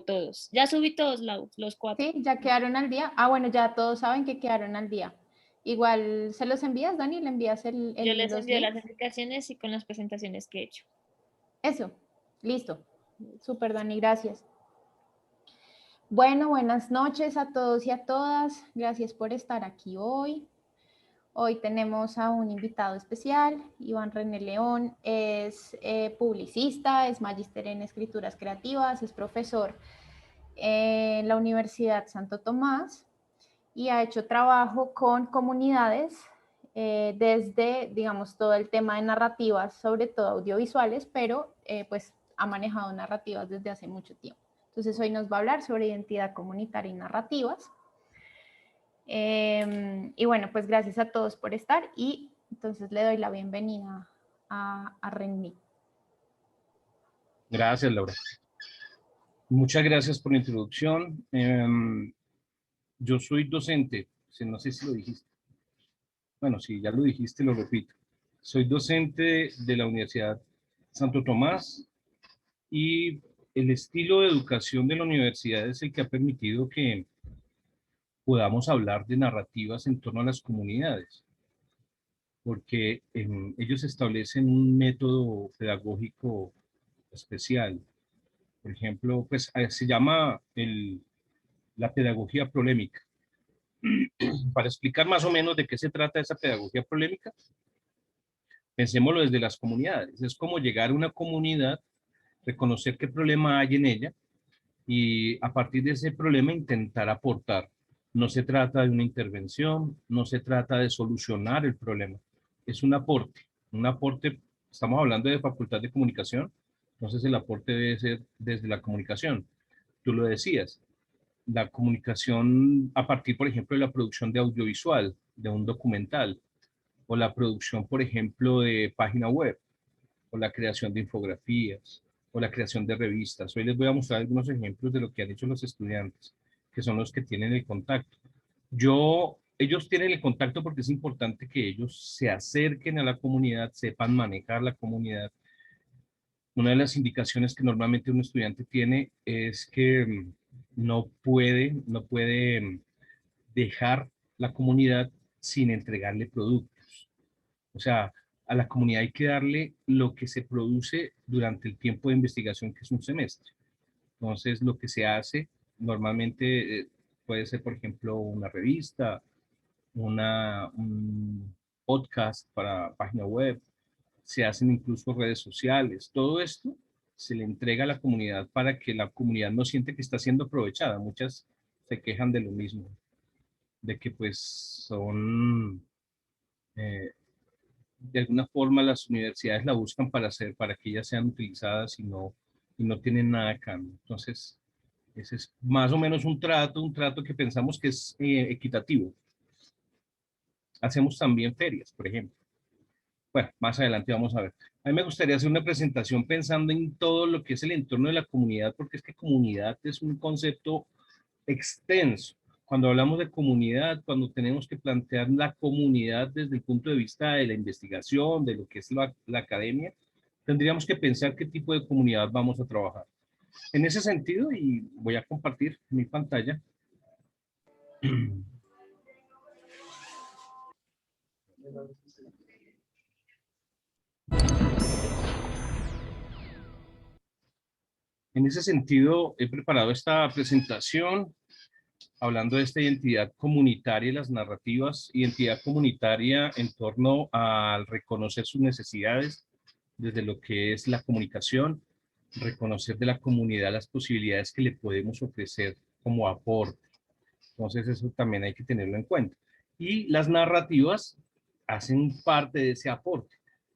todos. Ya subí todos los 4. Sí, ya quedaron al día. Ah, bueno, ya todos saben que quedaron al día. Igual se los envías, Dani, le envías Yo les los envío las links. explicaciones y con las presentaciones que he hecho. Eso, listo. Súper, Dani, gracias. Bueno, buenas noches a todos y a todas. Gracias por estar aquí hoy. Hoy tenemos a un invitado especial, Iván René León. Es publicista, es magíster en escrituras creativas, es profesor en la Universidad Santo Tomás y ha hecho trabajo con comunidades desde, digamos, todo el tema de narrativas, sobre todo audiovisuales, pero pues ha manejado narrativas desde hace mucho tiempo. Entonces hoy nos va a hablar sobre identidad comunitaria y narrativas. Y bueno, pues gracias a todos por estar y entonces le doy la bienvenida a René. Gracias, Laura. Muchas gracias por la introducción. Yo soy docente, no sé si lo dijiste. Bueno, si ya lo dijiste, lo repito. Soy docente de la Universidad Santo Tomás y el estilo de educación de la universidad es el que ha permitido que podamos hablar de narrativas en torno a las comunidades, porque ellos establecen un método pedagógico especial. Por ejemplo, pues se llama la pedagogía polémica. Para explicar más o menos de qué se trata esa pedagogía polémica, pensémoslo desde las comunidades. Es como llegar a una comunidad, reconocer qué problema hay en ella y a partir de ese problema intentar aportar. No se trata de una intervención, no se trata de solucionar el problema, es un aporte. Un aporte, estamos hablando de facultad de comunicación, entonces el aporte debe ser desde la comunicación. Tú lo decías, la comunicación a partir, por ejemplo, de la producción de audiovisual, de un documental, o la producción, por ejemplo, de página web, o la creación de infografías, o la creación de revistas. Hoy les voy a mostrar algunos ejemplos de lo que han hecho los estudiantes, que son los que tienen el contacto. Ellos tienen el contacto porque es importante que ellos se acerquen a la comunidad, sepan manejar la comunidad. Una de las indicaciones que normalmente un estudiante tiene es que no puede dejar la comunidad sin entregarle productos. O sea, a la comunidad hay que darle lo que se produce durante el tiempo de investigación, que es un semestre. Entonces, lo que se hace normalmente puede ser, por ejemplo, una revista, un podcast para página web, se hacen incluso redes sociales. Todo esto se le entrega a la comunidad para que la comunidad no siente que está siendo aprovechada. Muchas se quejan de lo mismo, de que pues son, de alguna forma las universidades la buscan para que ellas sean utilizadas y no tienen nada a cambio. Entonces, ese es más o menos un trato que pensamos que es equitativo. Hacemos también ferias, por ejemplo. Bueno, más adelante vamos a ver. A mí me gustaría hacer una presentación pensando en todo lo que es el entorno de la comunidad, porque es que comunidad es un concepto extenso. Cuando hablamos de comunidad, cuando tenemos que plantear la comunidad desde el punto de vista de la investigación, de lo que es la academia, tendríamos que pensar qué tipo de comunidad vamos a trabajar. En ese sentido, y voy a compartir mi pantalla. En ese sentido, he preparado esta presentación hablando de esta identidad comunitaria y las narrativas, identidad comunitaria en torno al reconocer sus necesidades desde lo que es la comunicación, reconocer de la comunidad las posibilidades que le podemos ofrecer como aporte. Entonces eso también hay que tenerlo en cuenta. Y las narrativas hacen parte de ese aporte,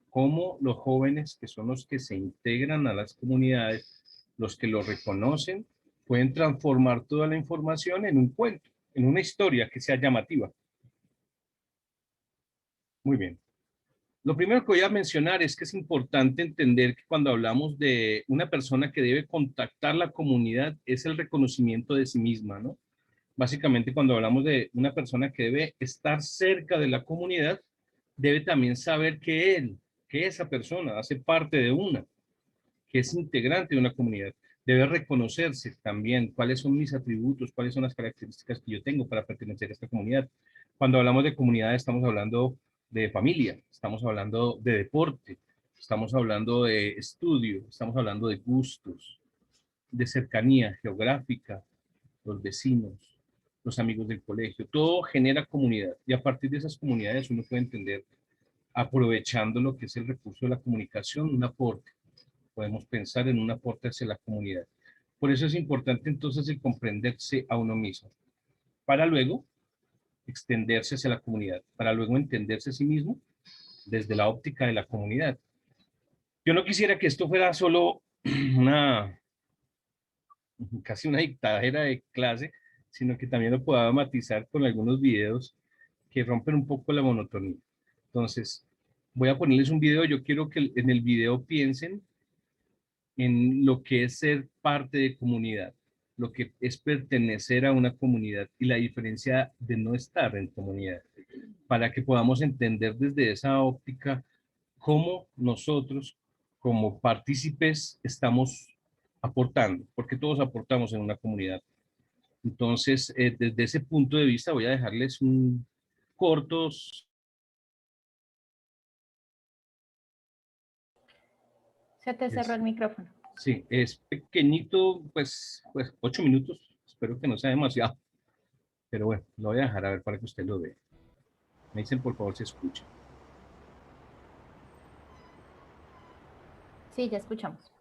como los jóvenes, que son los que se integran a las comunidades, los que lo reconocen, pueden transformar toda la información en un cuento, en una historia que sea llamativa. Muy bien. Lo primero que voy a mencionar es que es importante entender que cuando hablamos de una persona que debe contactar la comunidad, es el reconocimiento de sí misma, ¿no? Básicamente, cuando hablamos de una persona que debe estar cerca de la comunidad, debe también saber que esa persona hace parte de una, que es integrante de una comunidad. Debe reconocerse también cuáles son mis atributos, cuáles son las características que yo tengo para pertenecer a esta comunidad. Cuando hablamos de comunidad estamos hablando de familia, estamos hablando de deporte, estamos hablando de estudio, estamos hablando de gustos, de cercanía geográfica, los vecinos, los amigos del colegio. Todo genera comunidad y a partir de esas comunidades uno puede entender, aprovechando lo que es el recurso de la comunicación, un aporte. Podemos pensar en un aporte hacia la comunidad. Por eso es importante entonces el comprenderse a uno mismo, para luego extenderse hacia la comunidad, para luego entenderse a sí mismo desde la óptica de la comunidad. Yo no quisiera que esto fuera solo una, casi una dictadera de clase, sino que también lo pueda matizar con algunos videos que rompen un poco la monotonía. Entonces, voy a ponerles un video. Yo quiero que en el video piensen en lo que es ser parte de comunidad, lo que es pertenecer a una comunidad y la diferencia de no estar en comunidad, para que podamos entender desde esa óptica cómo nosotros como partícipes estamos aportando, porque todos aportamos en una comunidad. Entonces, desde ese punto de vista voy a dejarles un cortos. Se te cerró el micrófono. Sí, es pequeñito, pues 8 minutos, espero que no sea demasiado, pero bueno, lo voy a dejar a ver para que usted lo vea. Me dicen por favor si escucha. Sí, ya escuchamos.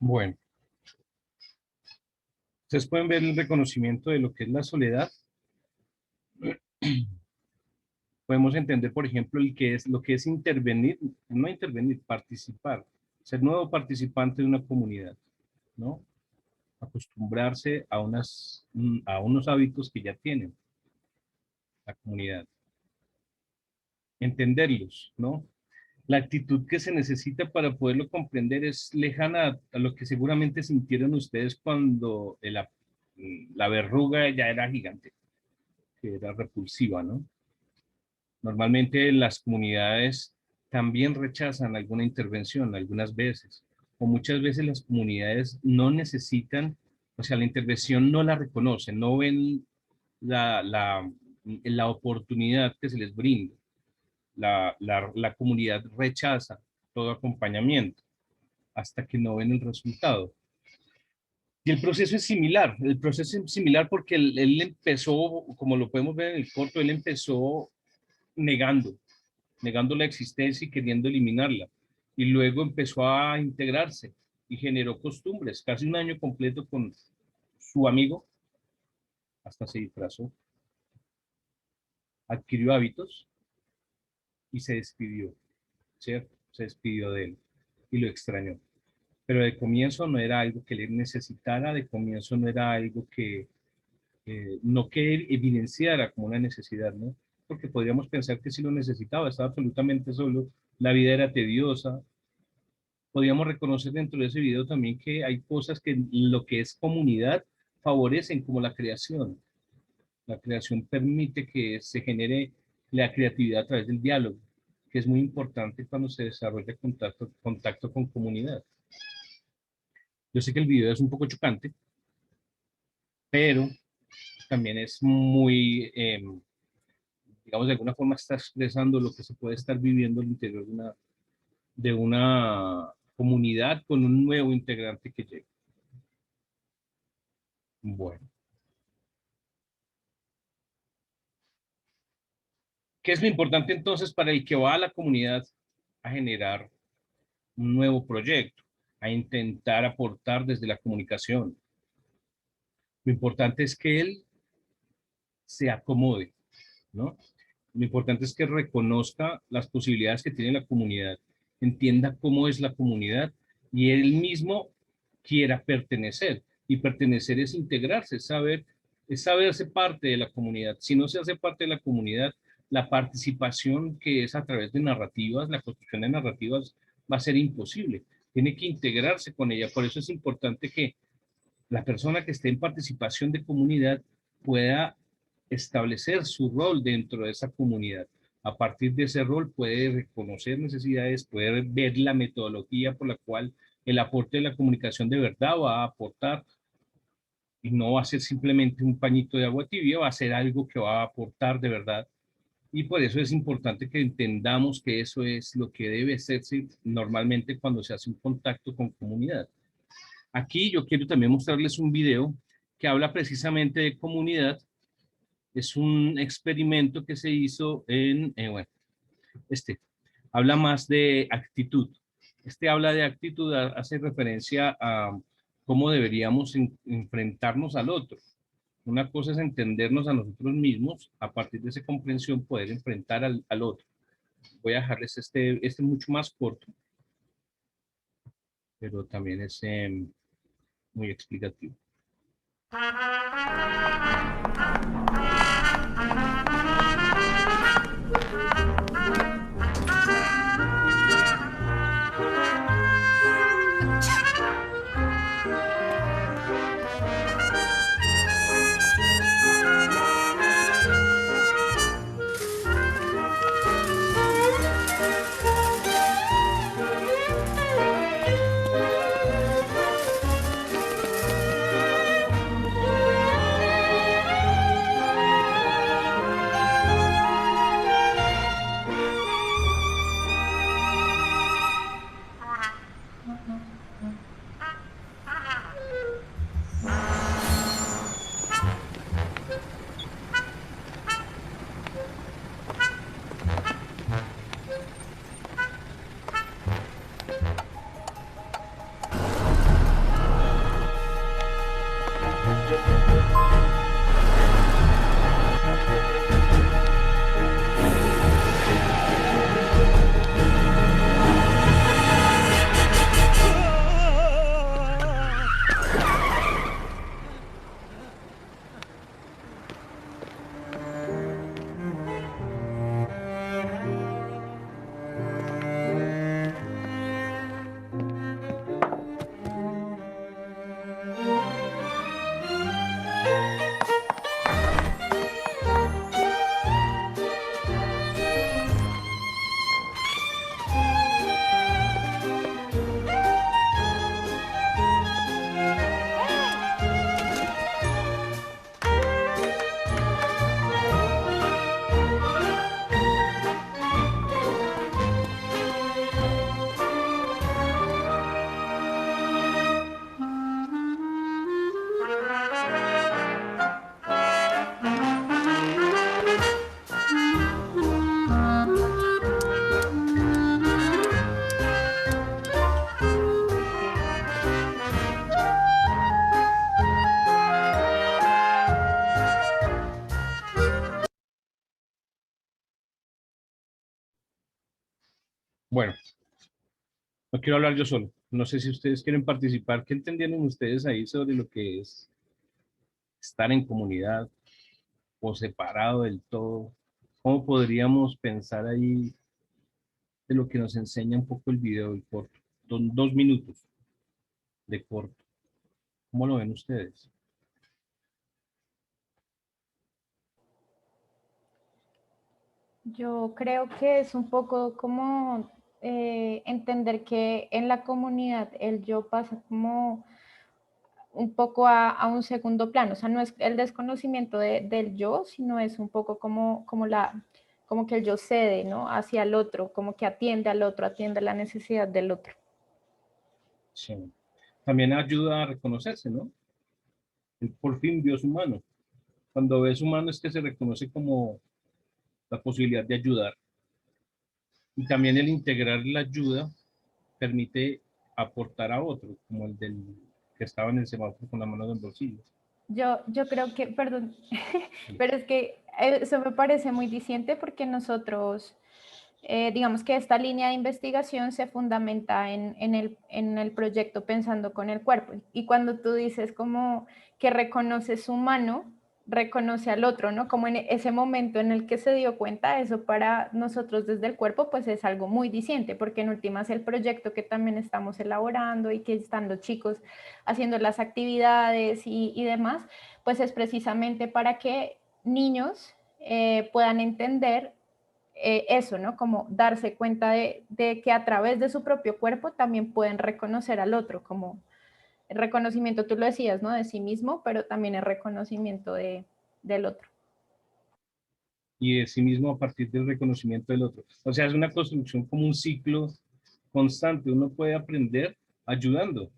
Bueno, ustedes pueden ver el reconocimiento de lo que es la soledad. Podemos entender, por ejemplo, lo que es intervenir, no intervenir, participar, ser nuevo participante de una comunidad, ¿no? Acostumbrarse a unos hábitos que ya tienen la comunidad. Entenderlos, ¿no? La actitud que se necesita para poderlo comprender es lejana a lo que seguramente sintieron ustedes cuando la verruga ya era gigante, que era repulsiva, ¿no? Normalmente las comunidades también rechazan alguna intervención algunas veces, o muchas veces las comunidades no necesitan, o sea, la intervención no la reconocen, no ven la oportunidad que se les brinda. La comunidad rechaza todo acompañamiento hasta que no ven el resultado. Y el proceso es similar porque él empezó, como lo podemos ver en el corto, él empezó negando la existencia y queriendo eliminarla. Y luego empezó a integrarse y generó costumbres, casi un año completo con su amigo, hasta se disfrazó, adquirió hábitos y se despidió, ¿cierto? Se despidió de él y lo extrañó. Pero de comienzo no era algo que él necesitara, de comienzo no era algo no que él evidenciara como una necesidad, ¿no? Porque podríamos pensar que sí lo necesitaba, estaba absolutamente solo, la vida era tediosa. Podríamos reconocer dentro de ese video también que hay cosas que lo que es comunidad favorecen, como la creación. La creación permite que se genere la creatividad a través del diálogo, que es muy importante cuando se desarrolla contacto con comunidad. Yo sé que el video es un poco chocante, pero también es muy, digamos, de alguna forma está expresando lo que se puede estar viviendo al interior de una comunidad con un nuevo integrante que llega. Bueno. ¿Qué es lo importante entonces para el que va a la comunidad a generar un nuevo proyecto, a intentar aportar desde la comunicación? Lo importante es que él se acomode, ¿no? Lo importante es que reconozca las posibilidades que tiene la comunidad, entienda cómo es la comunidad y él mismo quiera pertenecer. Y pertenecer es integrarse, es saberse parte de la comunidad. Si no se hace parte de la comunidad, la participación que es a través de narrativas, la construcción de narrativas va a ser imposible. Tiene que integrarse con ella. Por eso es importante que la persona que esté en participación de comunidad pueda establecer su rol dentro de esa comunidad. A partir de ese rol puede reconocer necesidades, puede ver la metodología por la cual el aporte de la comunicación de verdad va a aportar y no va a ser simplemente un pañito de agua tibia, va a ser algo que va a aportar de verdad. Y por eso es importante que entendamos que eso es lo que debe hacerse normalmente cuando se hace un contacto con comunidad. Aquí yo quiero también mostrarles un video que habla precisamente de comunidad. Es un experimento que se hizo bueno, habla más de actitud. Habla de actitud, hace referencia a cómo deberíamos enfrentarnos al otro. Una cosa es entendernos a nosotros mismos, a partir de esa comprensión poder enfrentar al otro. Voy a dejarles este mucho más corto, pero también es muy explicativo. Bueno, no quiero hablar yo solo. No sé si ustedes quieren participar. ¿Qué entendieron ustedes ahí sobre lo que es estar en comunidad o separado del todo? ¿Cómo podríamos pensar ahí de lo que nos enseña un poco el video, el corto? 2 minutos de corto. ¿Cómo lo ven ustedes? Yo creo que es un poco como entender que en la comunidad el yo pasa como un poco a un segundo plano, o sea, no es el desconocimiento del yo, sino es un poco como que el yo cede, ¿no? Hacia el otro, como que atiende al otro, atiende a la necesidad del otro. Sí. También ayuda a reconocerse, ¿no? Él por fin vio su mano. Cuando ves humano es que se reconoce como la posibilidad de ayudar. Y también el integrar la ayuda permite aportar a otro, como el del que estaba en el semáforo con la mano en el bolsillo. Yo creo que, perdón, pero es que eso me parece muy diciente porque nosotros, digamos que esta línea de investigación se fundamenta en el proyecto Pensando con el Cuerpo. Y cuando tú dices como que reconoce su mano, reconoce al otro, ¿no? Como en ese momento en el que se dio cuenta, eso para nosotros desde el cuerpo, pues es algo muy diciente, porque en últimas el proyecto que también estamos elaborando y que están los chicos haciendo las actividades y demás, pues es precisamente para que niños puedan entender eso, ¿no? Como darse cuenta de que a través de su propio cuerpo también pueden reconocer al otro, como el reconocimiento, tú lo decías, ¿no? De sí mismo, pero también el reconocimiento del otro. Y de sí mismo a partir del reconocimiento del otro. O sea, es una construcción como un ciclo constante. Uno puede aprender ayudando.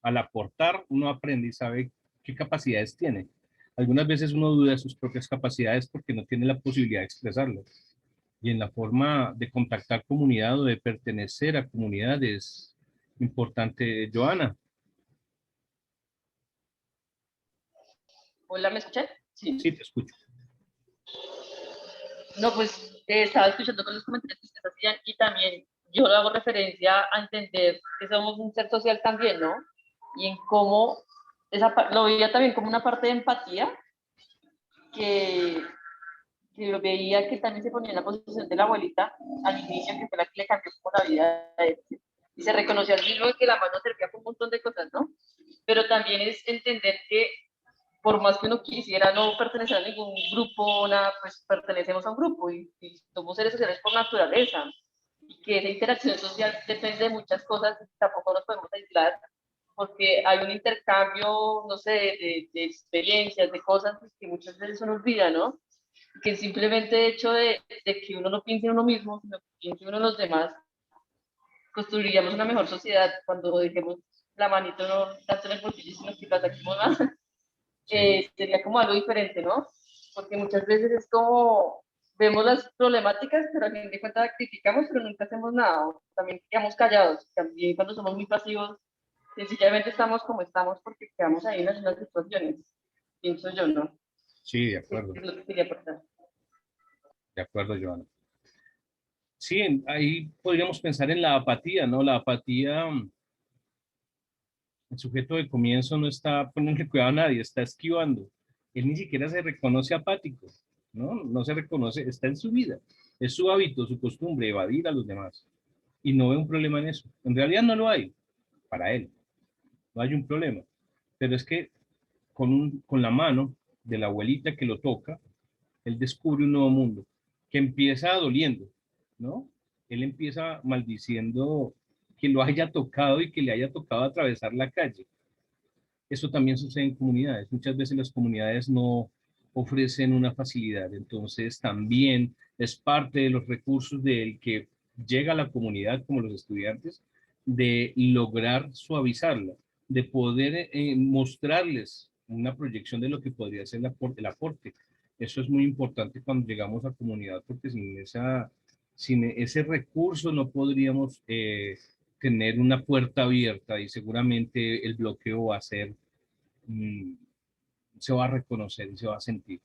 Al aportar, uno aprende y sabe qué capacidades tiene. Algunas veces uno duda de sus propias capacidades porque no tiene la posibilidad de expresarlo. Y en la forma de contactar comunidad o de pertenecer a comunidades importante, Joana. Hola, ¿me escuchan? Sí. Sí, te escucho. No, pues estaba escuchando con los comentarios que ustedes hacían y también yo le hago referencia a entender que somos un ser social también, ¿no? Y en cómo lo veía también como una parte de empatía, que, que lo veía que también se ponía en la posición de la abuelita al inicio, que fue la que le cambió como la vida a él. Y se reconoció al mismo que la mano servía para un montón de cosas, ¿no? Pero también es entender que por más que uno quisiera no pertenecer a ningún grupo, nada, pues pertenecemos a un grupo y somos seres sociales por naturaleza. Y que esa interacción social depende de muchas cosas y tampoco nos podemos aislar porque hay un intercambio, no sé, de experiencias, de cosas que muchas veces uno olvida, ¿no? Que simplemente el hecho de que uno no piense en uno mismo, sino que piense en uno en los demás, construiríamos una mejor sociedad cuando dejemos la manito no tanto en el bolsillo, sino que la saquemos más Sí. sería como algo diferente, ¿no? Porque muchas veces es como, vemos las problemáticas, pero a fin de cuentas criticamos, pero nunca hacemos nada, o también quedamos callados, también cuando somos muy pasivos, sencillamente estamos como estamos porque quedamos ahí en las mismas situaciones, pienso yo, ¿no? Sí, de ¿Qué acuerdo. es lo que quería aportar? De acuerdo, Joana. Sí, ahí podríamos pensar en la apatía, ¿no? La apatía, el sujeto de comienzo no está poniendo cuidado a nadie, está esquivando. Él ni siquiera se reconoce apático, ¿no? No se reconoce, está en su vida. Es su hábito, su costumbre, evadir a los demás. Y no ve un problema en eso. En realidad no lo hay, para él. No hay un problema. Pero es que con la mano de la abuelita que lo toca, él descubre un nuevo mundo que empieza doliendo, ¿no? Él empieza maldiciendo que lo haya tocado y que le haya tocado atravesar la calle. Eso también sucede en comunidades. Muchas veces las comunidades no ofrecen una facilidad, entonces también es parte de los recursos del que llega a la comunidad, como los estudiantes, de lograr suavizarla, de poder mostrarles una proyección de lo que podría ser el aporte. Eso es muy importante cuando llegamos a comunidad, porque sin ese recurso no podríamos tener una puerta abierta y seguramente el bloqueo va a ser, mm, se va a reconocer y se va a sentir.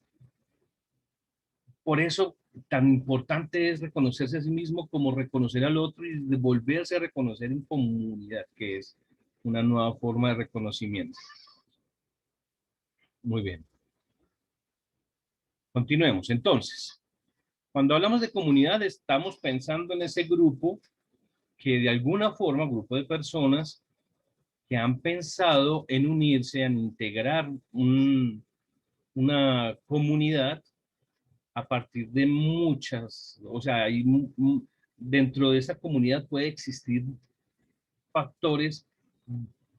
Por eso tan importante es reconocerse a sí mismo como reconocer al otro y de volverse a reconocer en comunidad, que es una nueva forma de reconocimiento. Muy bien. Continuemos. Entonces, cuando hablamos de comunidad, estamos pensando en ese grupo que de alguna forma, grupo de personas que han pensado en unirse, en integrar una comunidad a partir de muchas, o sea, dentro de esa comunidad puede existir factores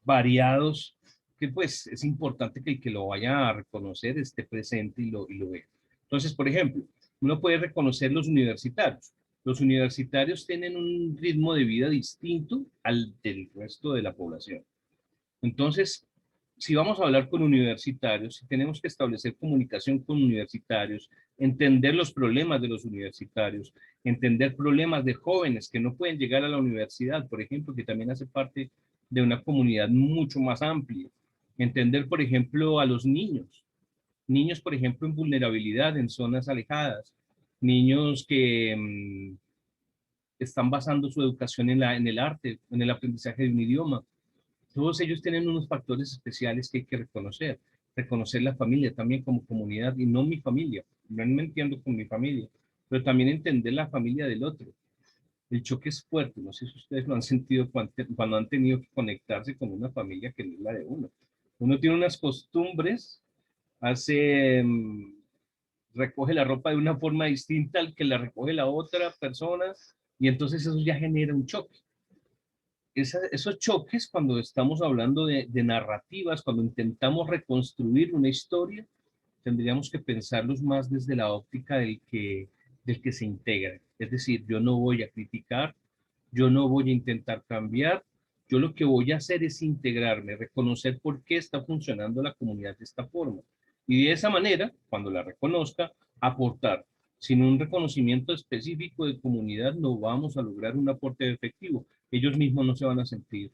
variados que pues es importante que el que lo vaya a reconocer esté presente y lo vea. Entonces, por ejemplo, uno puede reconocer los universitarios. Los universitarios tienen un ritmo de vida distinto al del resto de la población. Entonces, si vamos a hablar con universitarios, si tenemos que establecer comunicación con universitarios, entender los problemas de los universitarios, entender problemas de jóvenes que no pueden llegar a la universidad, por ejemplo, que también hace parte de una comunidad mucho más amplia. Entender, por ejemplo, a los niños. Niños, por ejemplo, en vulnerabilidad, en zonas alejadas. Niños que están basando su educación en el arte, en el aprendizaje de un idioma. Todos ellos tienen unos factores especiales que hay que reconocer. Reconocer la familia también como comunidad y no mi familia. No me entiendo con mi familia, pero también entender la familia del otro. El choque es fuerte. No sé si ustedes lo han sentido cuando han tenido que conectarse con una familia que no es la de uno. Uno tiene unas costumbres, recoge la ropa de una forma distinta al que la recoge la otra persona y entonces eso ya genera un choque. Esos choques, cuando estamos hablando de narrativas, cuando intentamos reconstruir una historia, tendríamos que pensarlos más desde la óptica del que se integra. Es decir, yo no voy a criticar, yo no voy a intentar cambiar, yo lo que voy a hacer es integrarme, reconocer por qué está funcionando la comunidad de esta forma. Y de esa manera, cuando la reconozca, aportar. Sin un reconocimiento específico de comunidad no vamos a lograr un aporte efectivo. Ellos mismos no se van a sentir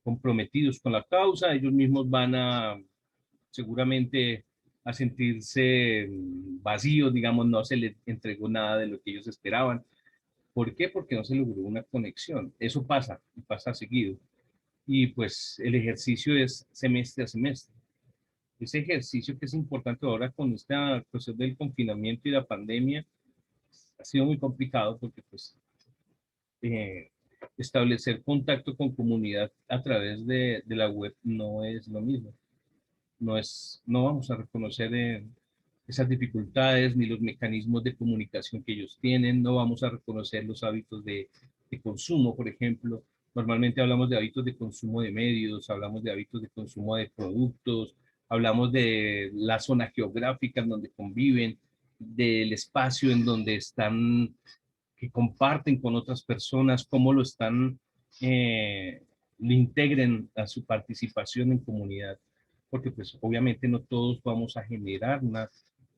comprometidos con la causa, ellos mismos van a seguramente a sentirse vacíos, digamos, no se les entregó nada de lo que ellos esperaban. ¿Por qué? Porque no se logró una conexión. Eso pasa, y pasa seguido. Y pues el ejercicio es semestre a semestre. Ese ejercicio que es importante ahora con esta cuestión del confinamiento y la pandemia ha sido muy complicado porque pues establecer contacto con comunidad a través de la web no es lo mismo. No vamos a reconocer esas dificultades ni los mecanismos de comunicación que ellos tienen, no vamos a reconocer los hábitos de consumo, por ejemplo. Normalmente hablamos de hábitos de consumo de medios, hablamos de hábitos de consumo de productos, hablamos de la zona geográfica en donde conviven, del espacio en donde están, que comparten con otras personas, cómo lo integren a su participación en comunidad, porque pues obviamente no todos vamos a generar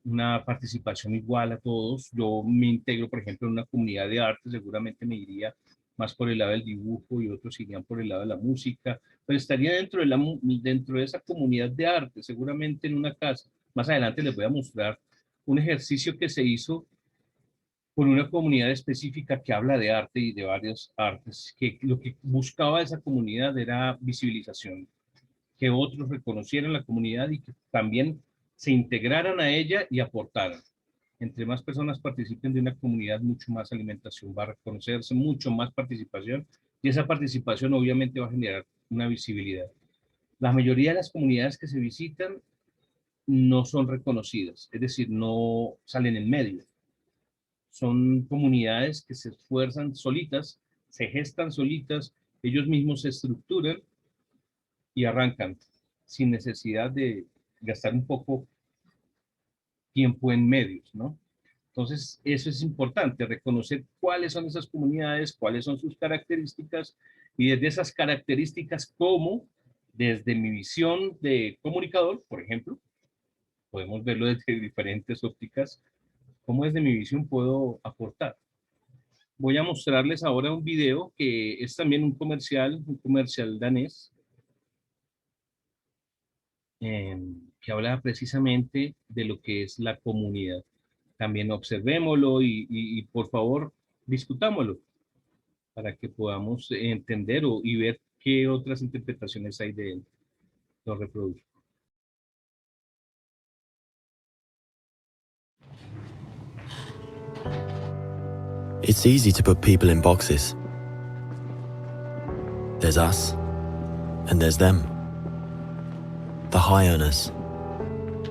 una participación igual a todos. Yo me integro, por ejemplo, en una comunidad de arte, seguramente me iría más por el lado del dibujo y otros irían por el lado de la música, pero estaría dentro de esa comunidad de arte, seguramente en una casa. Más adelante les voy a mostrar un ejercicio que se hizo por una comunidad específica que habla de arte y de varias artes, que lo que buscaba esa comunidad era visibilización, que otros reconocieran la comunidad y que también se integraran a ella y aportaran. Entre más personas participen de una comunidad, mucho más alimentación va a reconocerse, mucho más participación, y esa participación obviamente va a generar una visibilidad. La mayoría de las comunidades que se visitan no son reconocidas, es decir, no salen en medios. Son comunidades que se esfuerzan solitas, se gestan solitas, ellos mismos se estructuran y arrancan sin necesidad de gastar un poco tiempo en medios, ¿no? Entonces, eso es importante, reconocer cuáles son esas comunidades, cuáles son sus características y desde esas características, cómo, desde mi visión de comunicador, por ejemplo, podemos verlo desde diferentes ópticas, cómo desde mi visión puedo aportar. Voy a mostrarles ahora un video que es también un comercial danés, que habla precisamente de lo que es la comunidad. también observémoslo y por favor discutámoslo para que podamos entender y ver qué otras interpretaciones hay de los reproductos. It's easy to put people in boxes. There's us, and there's them. The high earners,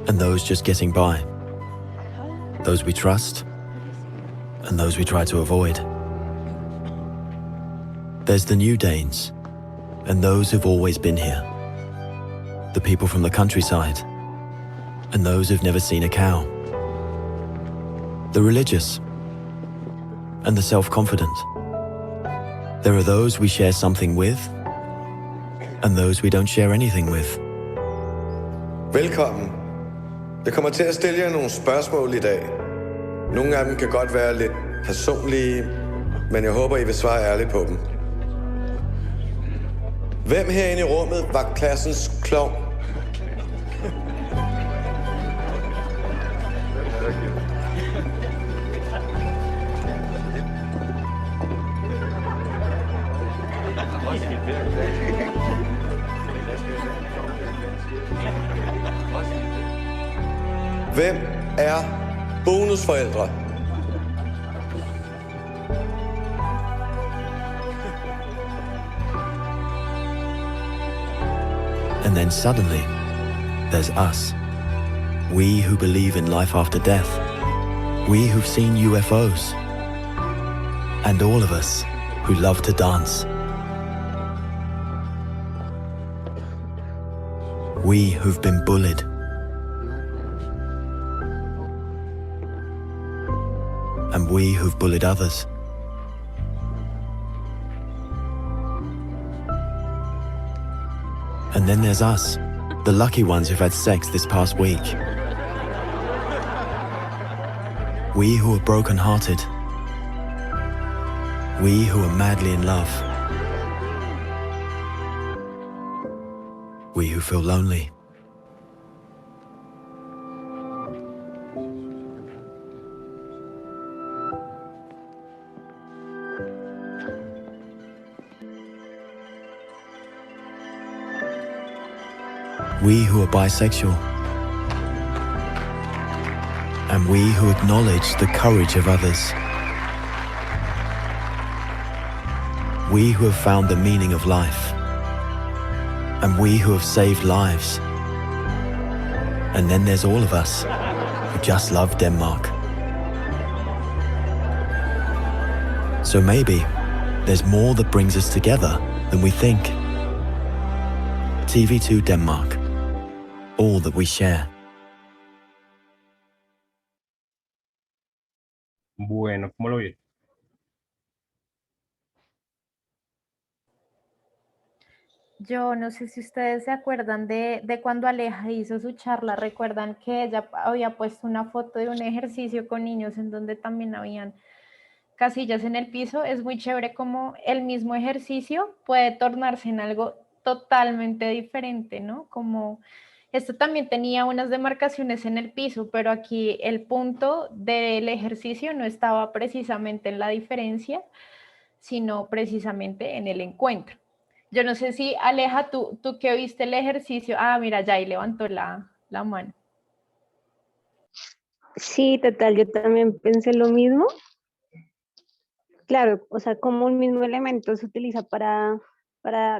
and those just getting by. Those we trust, and those we try to avoid. There's the new Danes, and those who've always been here. The people from the countryside, and those who've never seen a cow. The religious, and the self-confident. There are those we share something with, and those we don't share anything with. Velkommen. Jeg kommer til at stille jer nogle spørgsmål i dag. Nogle af dem kan godt være lidt personlige, men jeg håber, I vil svare ærligt på dem. Hvem herinde i rummet var klassens klovn? Hvem er bonusforældre? And then suddenly, there's us. We who believe in life after death. We who've seen UFOs. And all of us who love to dance. We who've been bullied. And we who've bullied others. And then there's us, the lucky ones who've had sex this past week. We who are broken-hearted. We who are madly in love. We who feel lonely. We who are bisexual. And we who acknowledge the courage of others. We who have found the meaning of life. And we who have saved lives. And then there's all of us who just love Denmark. So maybe there's more that brings us together than we think. TV2 Denmark. All that we share. Bueno, ¿cómo lo vieron? Yo no sé si ustedes se acuerdan de cuando Aleja hizo su charla, recuerdan que ella había puesto una foto de un ejercicio con niños en donde también habían casillas en el piso. Es muy chévere como el mismo ejercicio puede tornarse en algo totalmente diferente, ¿no? Como esto también tenía unas demarcaciones en el piso, pero aquí el punto del ejercicio no estaba precisamente en la diferencia, sino precisamente en el encuentro. Yo no sé si, Aleja, tú que viste el ejercicio, mira, ya ahí levantó la mano. Sí, total, yo también pensé lo mismo. Claro, o sea, como un mismo elemento se utiliza para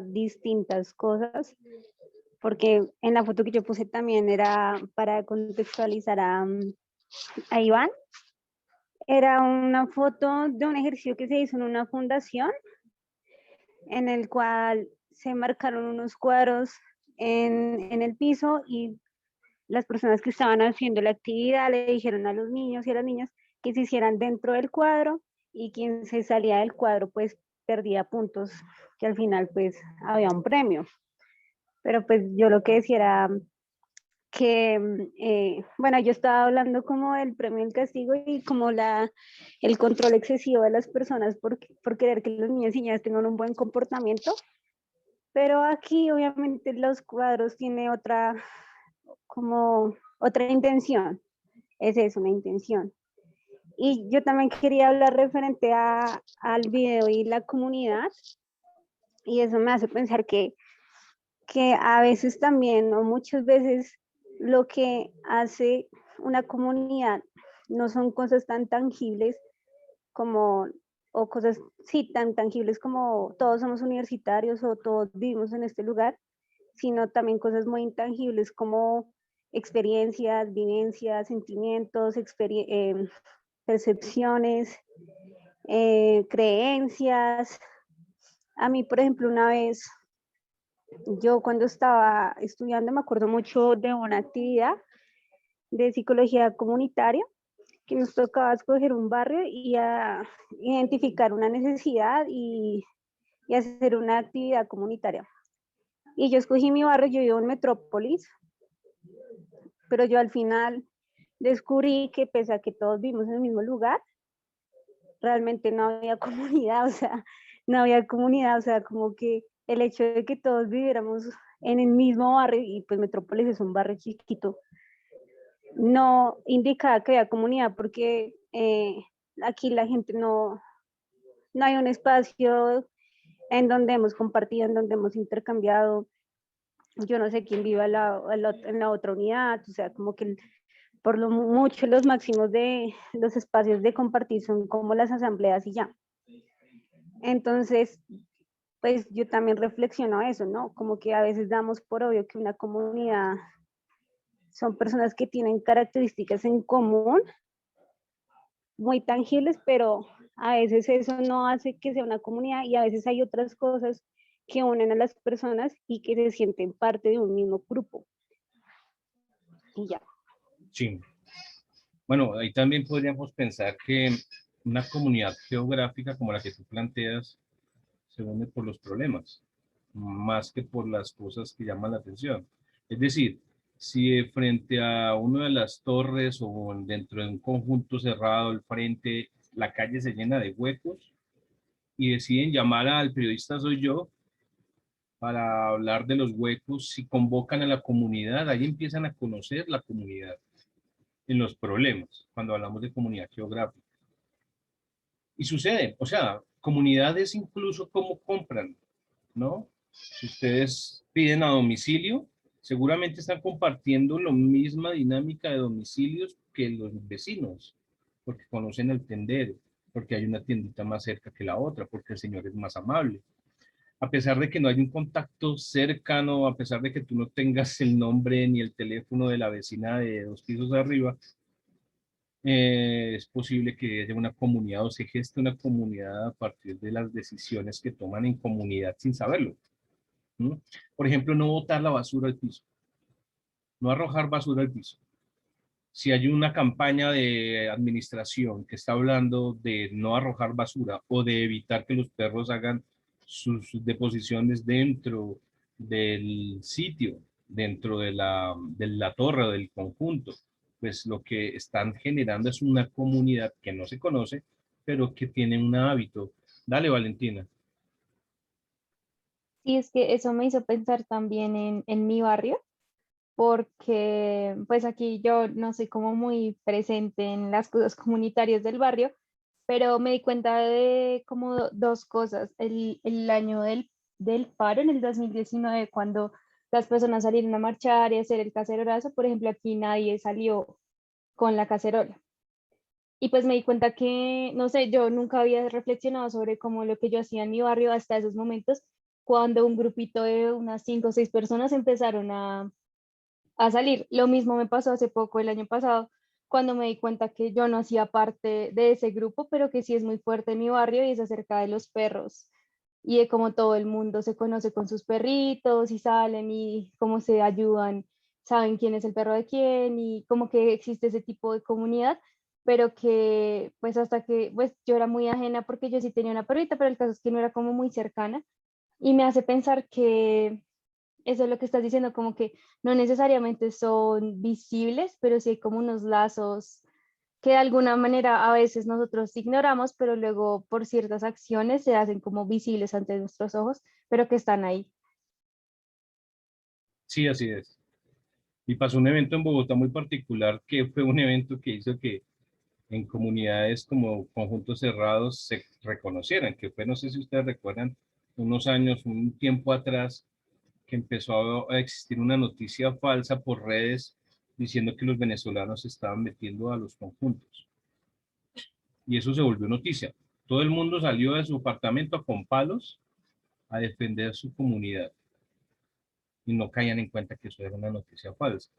distintas cosas, porque en la foto que yo puse también era para contextualizar a Iván. Era una foto de un ejercicio que se hizo en una fundación, en el cual se marcaron unos cuadros en el piso y las personas que estaban haciendo la actividad le dijeron a los niños y a las niñas que se hicieran dentro del cuadro y quien se salía del cuadro pues perdía puntos, que al final pues había un premio. Pero pues yo lo que decía era que, bueno, yo estaba hablando como del premio y el castigo y como el control excesivo de las personas por querer que los niños y niñas tengan un buen comportamiento. Pero aquí obviamente los cuadros tienen otra intención. Esa es una intención. Y yo también quería hablar referente al video y la comunidad, y eso me hace pensar que a veces también, o muchas veces, lo que hace una comunidad no son cosas tan tangibles como, o cosas, sí, tan tangibles como todos somos universitarios o todos vivimos en este lugar, sino también cosas muy intangibles como experiencias, vivencias, sentimientos, percepciones, creencias. A mí, por ejemplo, una vez, yo cuando estaba estudiando me acuerdo mucho de una actividad de psicología comunitaria que nos tocaba escoger un barrio y a identificar una necesidad y hacer una actividad comunitaria. Y yo escogí mi barrio, yo vivo en Metrópolis, pero yo al final descubrí que pese a que todos vivimos en el mismo lugar, realmente no había comunidad, o sea, no había comunidad, o sea, como que el hecho de que todos viviéramos en el mismo barrio, y pues Metrópolis es un barrio chiquito, no indicaba que había comunidad, porque aquí la gente no hay un espacio en donde hemos compartido, en donde hemos intercambiado. Yo no sé quién viva en la otra unidad, o sea, como que por lo mucho los máximos de los espacios de compartir son como las asambleas y ya. Entonces, pues yo también reflexiono eso, ¿no? Como que a veces damos por obvio que una comunidad son personas que tienen características en común, muy tangibles, pero a veces eso no hace que sea una comunidad y a veces hay otras cosas que unen a las personas y que se sienten parte de un mismo grupo. Y ya. Sí. Bueno, ahí también podríamos pensar que una comunidad geográfica como la que tú planteas se une por los problemas, más que por las cosas que llaman la atención. Es decir, si frente a una de las torres o dentro de un conjunto cerrado, el frente, la calle se llena de huecos y deciden llamar al periodista Soy Yo para hablar de los huecos, si convocan a la comunidad, ahí empiezan a conocer la comunidad en los problemas, cuando hablamos de comunidad geográfica. Y sucede, o sea, comunidades incluso como compran, ¿no? Si ustedes piden a domicilio, seguramente están compartiendo la misma dinámica de domicilios que los vecinos, porque conocen el tendero, porque hay una tiendita más cerca que la otra, porque el señor es más amable. A pesar de que no hay un contacto cercano, a pesar de que tú no tengas el nombre ni el teléfono de la vecina de 2 pisos arriba, es posible que haya una comunidad o se geste una comunidad a partir de las decisiones que toman en comunidad sin saberlo. ¿No? Por ejemplo, no botar la basura al piso, no arrojar basura al piso. Si hay una campaña de administración que está hablando de no arrojar basura o de evitar que los perros hagan sus deposiciones dentro del sitio, dentro de la torre o del conjunto, pues lo que están generando es una comunidad que no se conoce, pero que tiene un hábito. Dale, Valentina. Y es que eso me hizo pensar también en mi barrio, porque pues aquí yo no soy como muy presente en las cosas comunitarias del barrio, pero me di cuenta de como dos cosas. El año del paro, en el 2019, cuando las personas salieron a marchar y hacer el cacerolazo, por ejemplo, aquí nadie salió con la cacerola. Y pues me di cuenta que, no sé, yo nunca había reflexionado sobre cómo lo que yo hacía en mi barrio hasta esos momentos, cuando un grupito de unas 5 o 6 personas empezaron a salir. Lo mismo me pasó hace poco, el año pasado, cuando me di cuenta que yo no hacía parte de ese grupo, pero que sí es muy fuerte en mi barrio y es acerca de los perros y de cómo todo el mundo se conoce con sus perritos y salen y cómo se ayudan, saben quién es el perro de quién y como que existe ese tipo de comunidad, pero que pues hasta que pues yo era muy ajena porque yo sí tenía una perrita, pero el caso es que no era como muy cercana y me hace pensar que eso es lo que estás diciendo, como que no necesariamente son visibles, pero sí hay como unos lazos que de alguna manera a veces nosotros ignoramos, pero luego por ciertas acciones se hacen como visibles ante nuestros ojos, pero que están ahí. Sí, así es. Y pasó un evento en Bogotá muy particular, que fue un evento que hizo que en comunidades como conjuntos cerrados se reconocieran, que fue, no sé si ustedes recuerdan, unos años, un tiempo atrás, que empezó a existir una noticia falsa por redes diciendo que los venezolanos se estaban metiendo a los conjuntos. Y eso se volvió noticia. Todo el mundo salió de su apartamento con palos a defender su comunidad. Y no caían en cuenta que eso era una noticia falsa.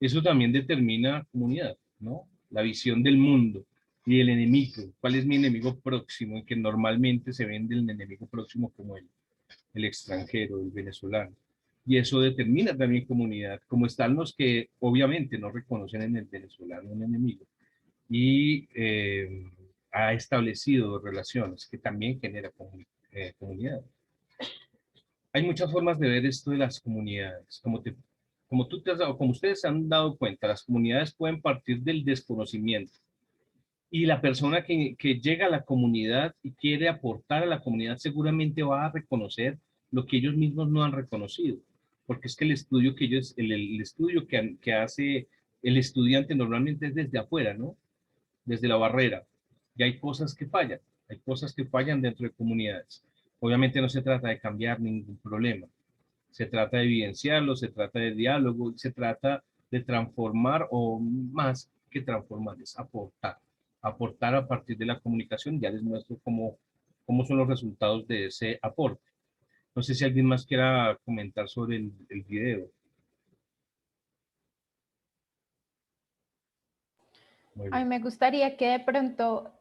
Eso también determina comunidad, ¿no? La visión del mundo y el enemigo. ¿Cuál es mi enemigo próximo? Y que normalmente se vende el enemigo próximo como el extranjero, el venezolano. Y eso determina también comunidad, como están los que obviamente no reconocen en el venezolano un enemigo. Y ha establecido relaciones que también genera comunidad. Hay muchas formas de ver esto de las comunidades. Como tú te has dado, como ustedes se han dado cuenta, las comunidades pueden partir del desconocimiento. Y la persona que llega a la comunidad y quiere aportar a la comunidad seguramente va a reconocer lo que ellos mismos no han reconocido. Porque es que el estudio que ellos, el estudio que hace el estudiante normalmente es desde afuera, ¿no? Desde la barrera. Y hay cosas que fallan dentro de comunidades. Obviamente no se trata de cambiar ningún problema. Se trata de evidenciarlo, se trata de diálogo, se trata de transformar, o más que transformar, es aportar. Aportar a partir de la comunicación. Ya les muestro cómo son los resultados de ese aporte. No sé si alguien más quiera comentar sobre el video. A mí me gustaría que de pronto,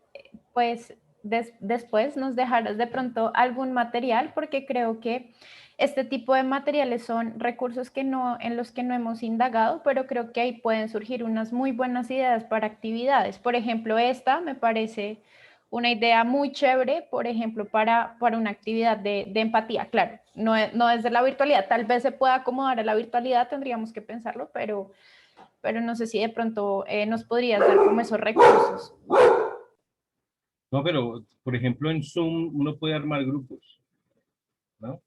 pues después nos dejaras de pronto algún material, porque creo que este tipo de materiales son recursos en los que no hemos indagado, pero creo que ahí pueden surgir unas muy buenas ideas para actividades. Por ejemplo, esta me parece una idea muy chévere, por ejemplo, para una actividad de empatía. Claro, no desde la virtualidad, tal vez se pueda acomodar a la virtualidad, tendríamos que pensarlo, pero no sé si de pronto nos podrías dar como esos recursos. No, pero por ejemplo en Zoom uno puede armar grupos, ¿no?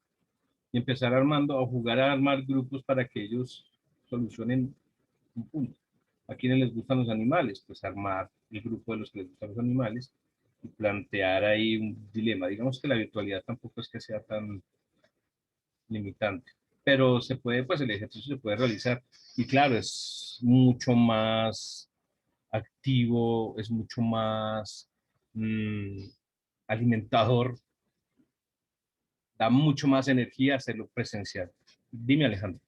Y empezar a jugar a armar grupos para que ellos solucionen un punto. ¿A quienes les gustan los animales? Pues armar el grupo de los que les gustan los animales y plantear ahí un dilema. Digamos que la virtualidad tampoco es que sea tan limitante, pero se puede, pues el ejercicio se puede realizar. Y claro, es mucho más activo, es mucho más alimentador, da mucho más energía hacerlo presencial. Dime, Alejandro.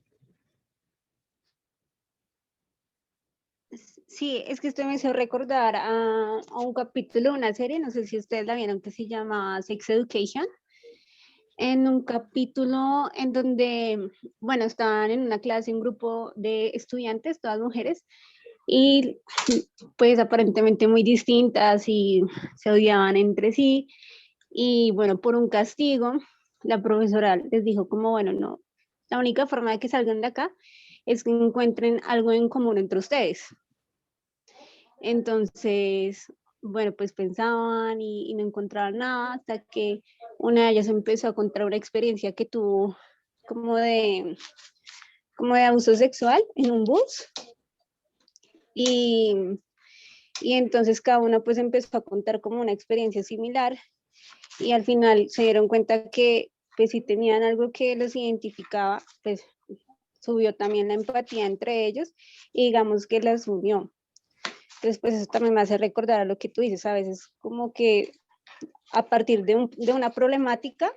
Sí, es que esto me hizo recordar a un capítulo de una serie, no sé si ustedes la vieron, que se llama Sex Education. En un capítulo en donde, bueno, estaban en una clase, un grupo de estudiantes, todas mujeres, y pues aparentemente muy distintas y se odiaban entre sí. Y bueno, por un castigo, la profesora les dijo como, bueno, no, la única forma de que salgan de acá es que encuentren algo en común entre ustedes. Entonces, bueno, pues pensaban y no encontraban nada hasta que una de ellas empezó a contar una experiencia que tuvo como de, como de abuso sexual en un bus. Y entonces cada una pues empezó a contar como una experiencia similar y al final se dieron cuenta que pues si tenían algo que los identificaba, pues subió también la empatía entre ellos y digamos que las unió. Entonces, pues eso también me hace recordar a lo que tú dices, a veces como que a partir de una problemática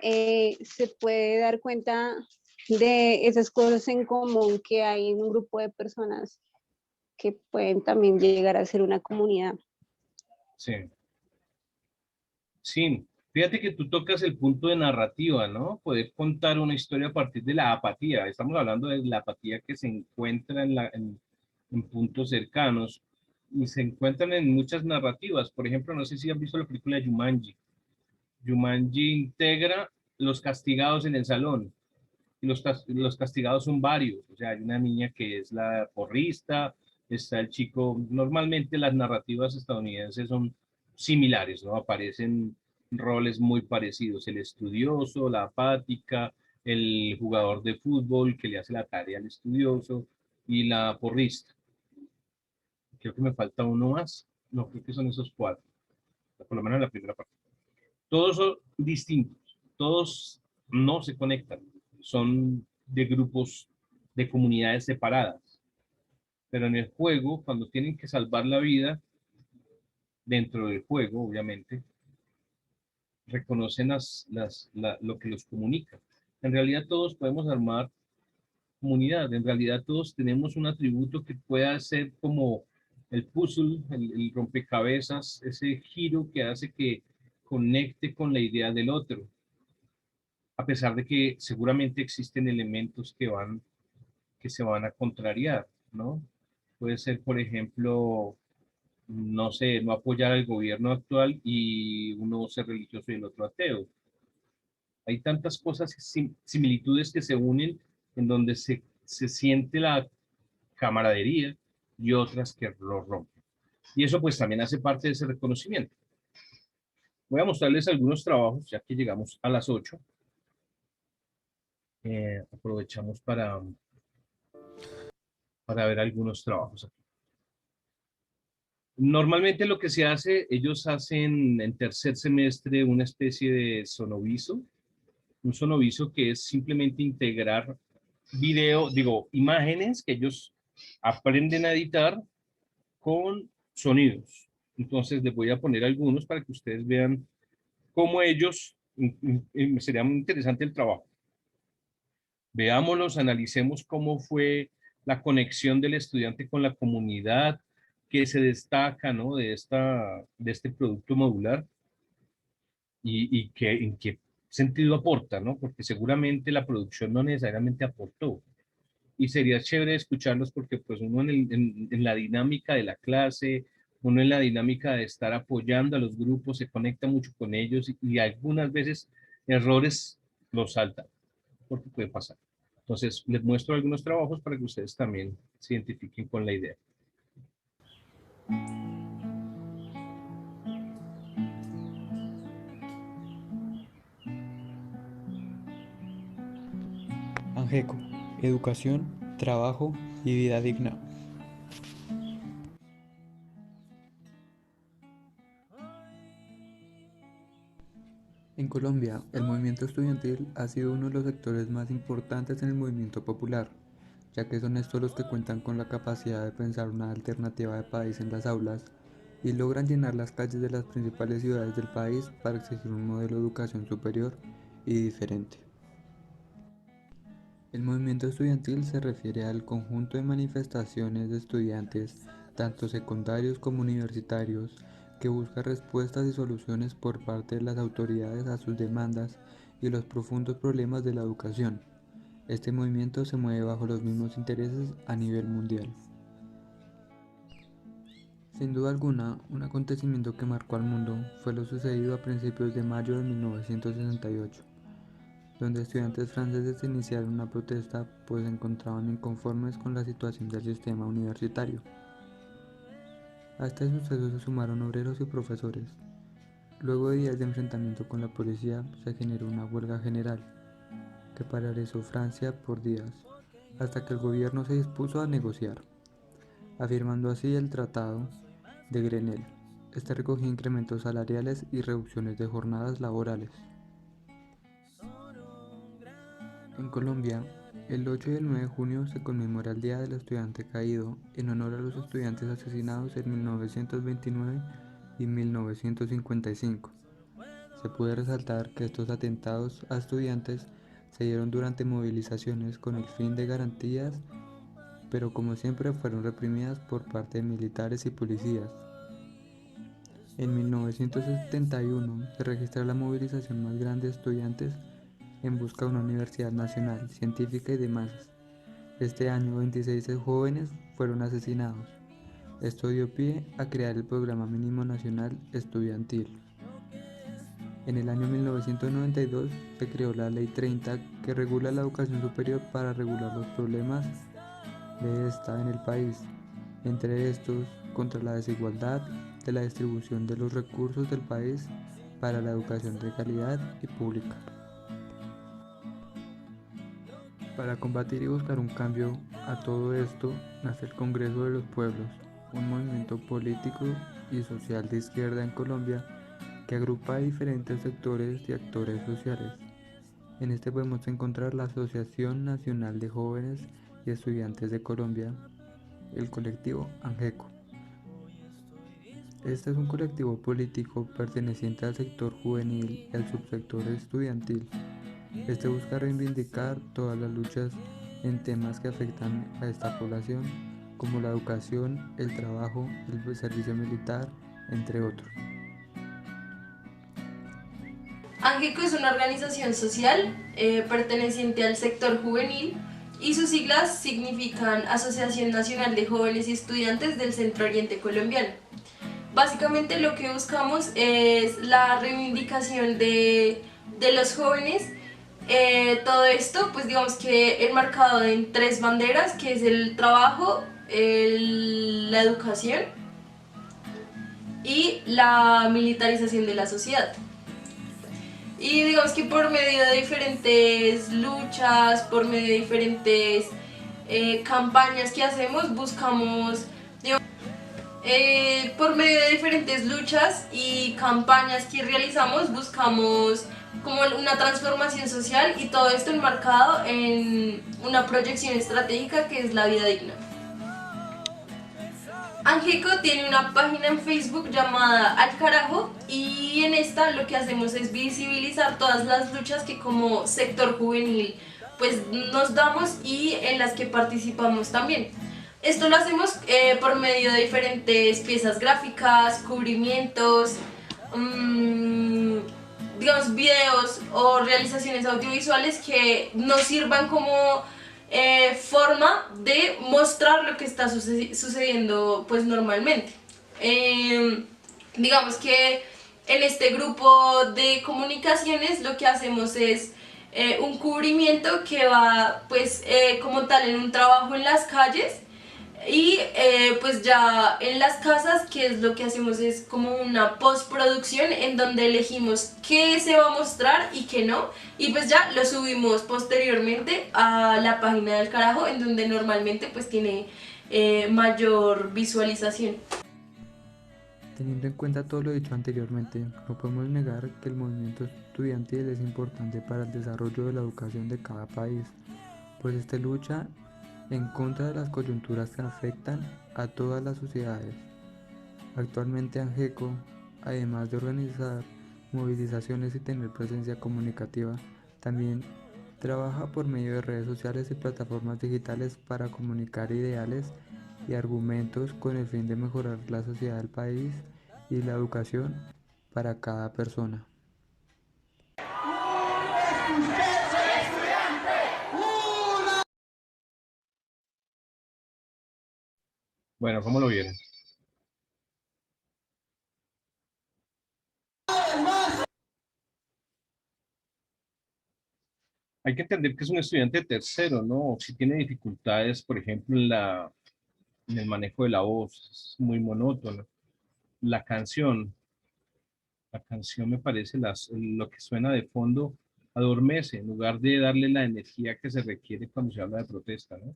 se puede dar cuenta de esas cosas en común que hay en un grupo de personas que pueden también llegar a ser una comunidad. Sí. Sí, fíjate que tú tocas el punto de narrativa, ¿no? Poder contar una historia a partir de la apatía. Estamos hablando de la apatía que se encuentra en puntos cercanos y se encuentran en muchas narrativas. Por ejemplo, no sé si han visto la película Jumanji. Jumanji integra los castigados en el salón. Y los castigados son varios. O sea, hay una niña que es la porrista, está el chico. Normalmente las narrativas estadounidenses son similares, ¿no? Aparecen roles muy parecidos. El estudioso, la apática, el jugador de fútbol que le hace la tarea al estudioso y la porrista. creo que me falta uno más. No, creo que son esos 4, por lo menos en la primera parte. Todos son distintos, todos no se conectan, son de grupos, de comunidades separadas. Pero en el juego, cuando tienen que salvar la vida, dentro del juego, obviamente, reconocen lo que los comunica. En realidad todos podemos armar comunidad, en realidad todos tenemos un atributo que pueda ser como el puzzle, el rompecabezas, ese giro que hace que conecte con la idea del otro, a pesar de que seguramente existen elementos que se van a contrariar, ¿no? Puede ser, por ejemplo, no sé, no apoyar al gobierno actual y uno ser religioso y el otro ateo. Hay tantas cosas, similitudes que se unen en donde se siente la camaradería y otras que lo rompen. Y eso pues también hace parte de ese reconocimiento. Voy a mostrarles algunos trabajos, ya que llegamos a las 8. Aprovechamos para ver algunos trabajos aquí. Normalmente lo que se hace, ellos hacen en tercer semestre una especie de sonoviso, un sonoviso que es simplemente integrar imágenes que ellos aprenden a editar con sonidos. Entonces les voy a poner algunos para que ustedes vean cómo ellos, sería muy interesante el trabajo. Veámoslos, analicemos cómo fue la conexión del estudiante con la comunidad, qué se destaca, ¿no? de este producto modular y en qué sentido aporta, ¿no? Porque seguramente la producción no necesariamente aportó. Y sería chévere escucharlos porque pues uno en la dinámica de la clase, uno en la dinámica de estar apoyando a los grupos, se conecta mucho con ellos y algunas veces errores los saltan, porque puede pasar. Entonces, les muestro algunos trabajos para que ustedes también se identifiquen con la idea. ANGECO, educación, trabajo y vida digna. En Colombia, el movimiento estudiantil ha sido uno de los sectores más importantes en el movimiento popular, ya que son estos los que cuentan con la capacidad de pensar una alternativa de país en las aulas y logran llenar las calles de las principales ciudades del país para exigir un modelo de educación superior y diferente. El movimiento estudiantil se refiere al conjunto de manifestaciones de estudiantes, tanto secundarios como universitarios, que busca respuestas y soluciones por parte de las autoridades a sus demandas y los profundos problemas de la educación. Este movimiento se mueve bajo los mismos intereses a nivel mundial. Sin duda alguna, un acontecimiento que marcó al mundo fue lo sucedido a principios de mayo de 1968, donde estudiantes franceses iniciaron una protesta pues se encontraban inconformes con la situación del sistema universitario. A este suceso se sumaron obreros y profesores. Luego de días de enfrentamiento con la policía, se generó una huelga general, que paralizó Francia por días, hasta que el gobierno se dispuso a negociar, afirmando así el Tratado de Grenelle. Este recogía incrementos salariales y reducciones de jornadas laborales. En Colombia, el 8 y el 9 de junio se conmemora el Día del Estudiante Caído en honor a los estudiantes asesinados en 1929 y 1955. Se puede resaltar que estos atentados a estudiantes se dieron durante movilizaciones con el fin de garantías, pero como siempre fueron reprimidas por parte de militares y policías. En 1971 se registra la movilización más grande de estudiantes en busca de una universidad nacional, científica y de masas. Este año 26 jóvenes fueron asesinados. Esto dio pie a crear el Programa Mínimo Nacional Estudiantil. En el año 1992 se creó la Ley 30 que regula la educación superior para regular los problemas de esta en el país, entre estos contra la desigualdad de la distribución de los recursos del país para la educación de calidad y pública. Para combatir y buscar un cambio a todo esto, nace el Congreso de los Pueblos, un movimiento político y social de izquierda en Colombia que agrupa a diferentes sectores y actores sociales. En este podemos encontrar la Asociación Nacional de Jóvenes y Estudiantes de Colombia, el colectivo ANGECO. Este es un colectivo político perteneciente al sector juvenil y al subsector estudiantil. Este busca reivindicar todas las luchas en temas que afectan a esta población, como la educación, el trabajo, el servicio militar, entre otros. ANGECO es una organización social perteneciente al sector juvenil y sus siglas significan Asociación Nacional de Jóvenes y Estudiantes del Centro Oriente Colombiano. Básicamente lo que buscamos es la reivindicación de los jóvenes. Todo esto, pues digamos que enmarcado en 3 banderas, que es el trabajo, la educación y la militarización de la sociedad. Y digamos que por medio de diferentes luchas, por medio de diferentes campañas que hacemos, buscamos, por medio de diferentes luchas y campañas que realizamos, buscamos como una transformación social, y todo esto enmarcado en una proyección estratégica que es la vida digna. ANGECO tiene una página en Facebook llamada Al Carajo, y en esta lo que hacemos es visibilizar todas las luchas que como sector juvenil pues nos damos y en las que participamos también. Esto lo hacemos por medio de diferentes piezas gráficas, cubrimientos, digamos videos o realizaciones audiovisuales que nos sirvan como forma de mostrar lo que está sucediendo pues normalmente. Digamos que en este grupo de comunicaciones lo que hacemos es un cubrimiento que va pues como tal en un trabajo en las calles, y pues ya en las casas, que es lo que hacemos es como una postproducción en donde elegimos qué se va a mostrar y qué no, y pues ya lo subimos posteriormente a la página del Carajo, en donde normalmente pues tiene mayor visualización. Teniendo en cuenta todo lo dicho anteriormente, no podemos negar que el movimiento estudiantil es importante para el desarrollo de la educación de cada país, pues este lucha en contra de las coyunturas que afectan a todas las sociedades. Actualmente ANGECO, además de organizar movilizaciones y tener presencia comunicativa, también trabaja por medio de redes sociales y plataformas digitales para comunicar ideales y argumentos con el fin de mejorar la sociedad del país y la educación para cada persona. Bueno, ¿cómo lo vieron? Hay que entender que es un estudiante de tercero, ¿no? Si tiene dificultades, por ejemplo, en el manejo de la voz, es muy monótono. La canción me parece lo que suena de fondo adormece, en lugar de darle la energía que se requiere cuando se habla de protesta, ¿no?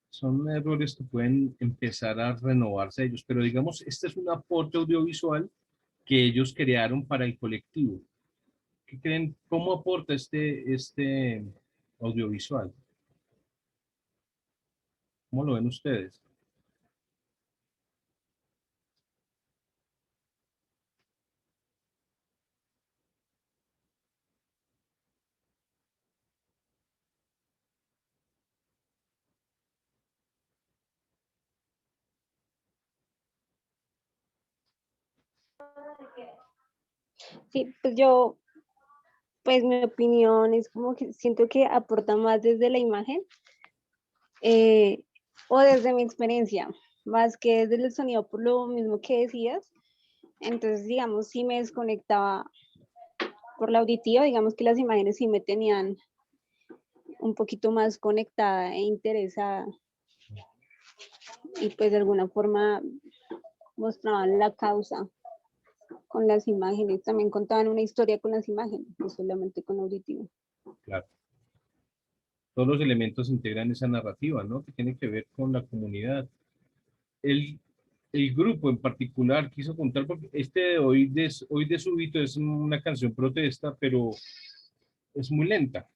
Son errores que pueden empezar a renovarse ellos, pero digamos, este es un aporte audiovisual que ellos crearon para el colectivo. ¿Qué creen? ¿Cómo aporta este audiovisual? ¿Cómo lo ven ustedes? Sí, pues yo, pues mi opinión es como que siento que aporta más desde la imagen, eh, o desde mi experiencia, más que desde el sonido, por lo mismo que decías. Entonces, digamos, sí me desconectaba por la auditiva, digamos que las imágenes sí me tenían un poquito más conectada e interesada, y pues de alguna forma mostraban la causa con las imágenes, también contaban una historia con las imágenes, no solamente con auditivo. Claro. Todos los elementos integran esa narrativa, ¿no? Que tiene que ver con la comunidad. el, el grupo en particular quiso contar, porque este de hoy de súbito es una canción protesta, pero es muy lenta.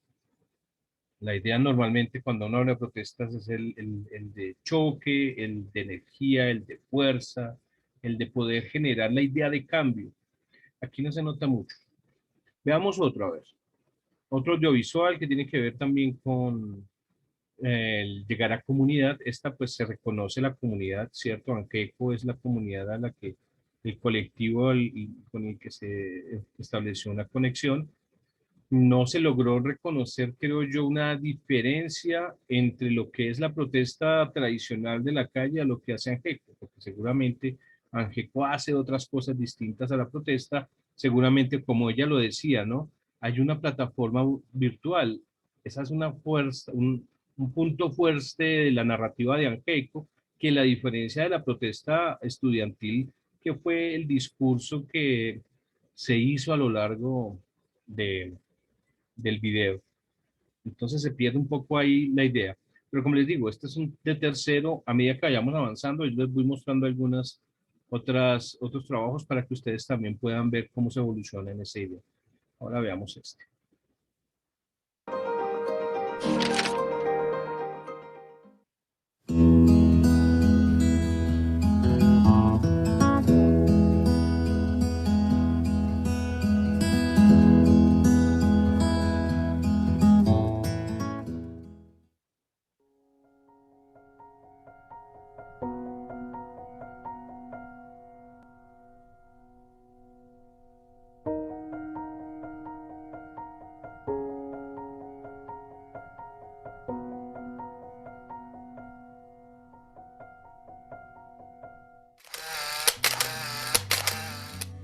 La idea normalmente cuando uno habla de protestas es el de choque, el de energía, el de fuerza, el de poder generar la idea de cambio. Aquí no se nota mucho. Veamos otro, a ver. Otro audiovisual que tiene que ver también con el llegar a comunidad. Esta pues se reconoce la comunidad, ¿cierto? Angeco es la comunidad a la que el colectivo con el que se estableció una conexión. No se logró reconocer, creo yo, una diferencia entre lo que es la protesta tradicional de la calle a lo que hace Angeco, porque seguramente Angeco hace otras cosas distintas a la protesta, seguramente como ella lo decía, ¿no? Hay una plataforma virtual, esa es una fuerza, un punto fuerte de la narrativa de Angeco, que la diferencia de la protesta estudiantil, que fue el discurso que se hizo a lo largo del video. Entonces se pierde un poco ahí la idea. Pero como les digo, este es un de tercero. A medida que vayamos avanzando, yo les voy mostrando otros trabajos para que ustedes también puedan ver cómo se evoluciona en esa idea. Ahora veamos este.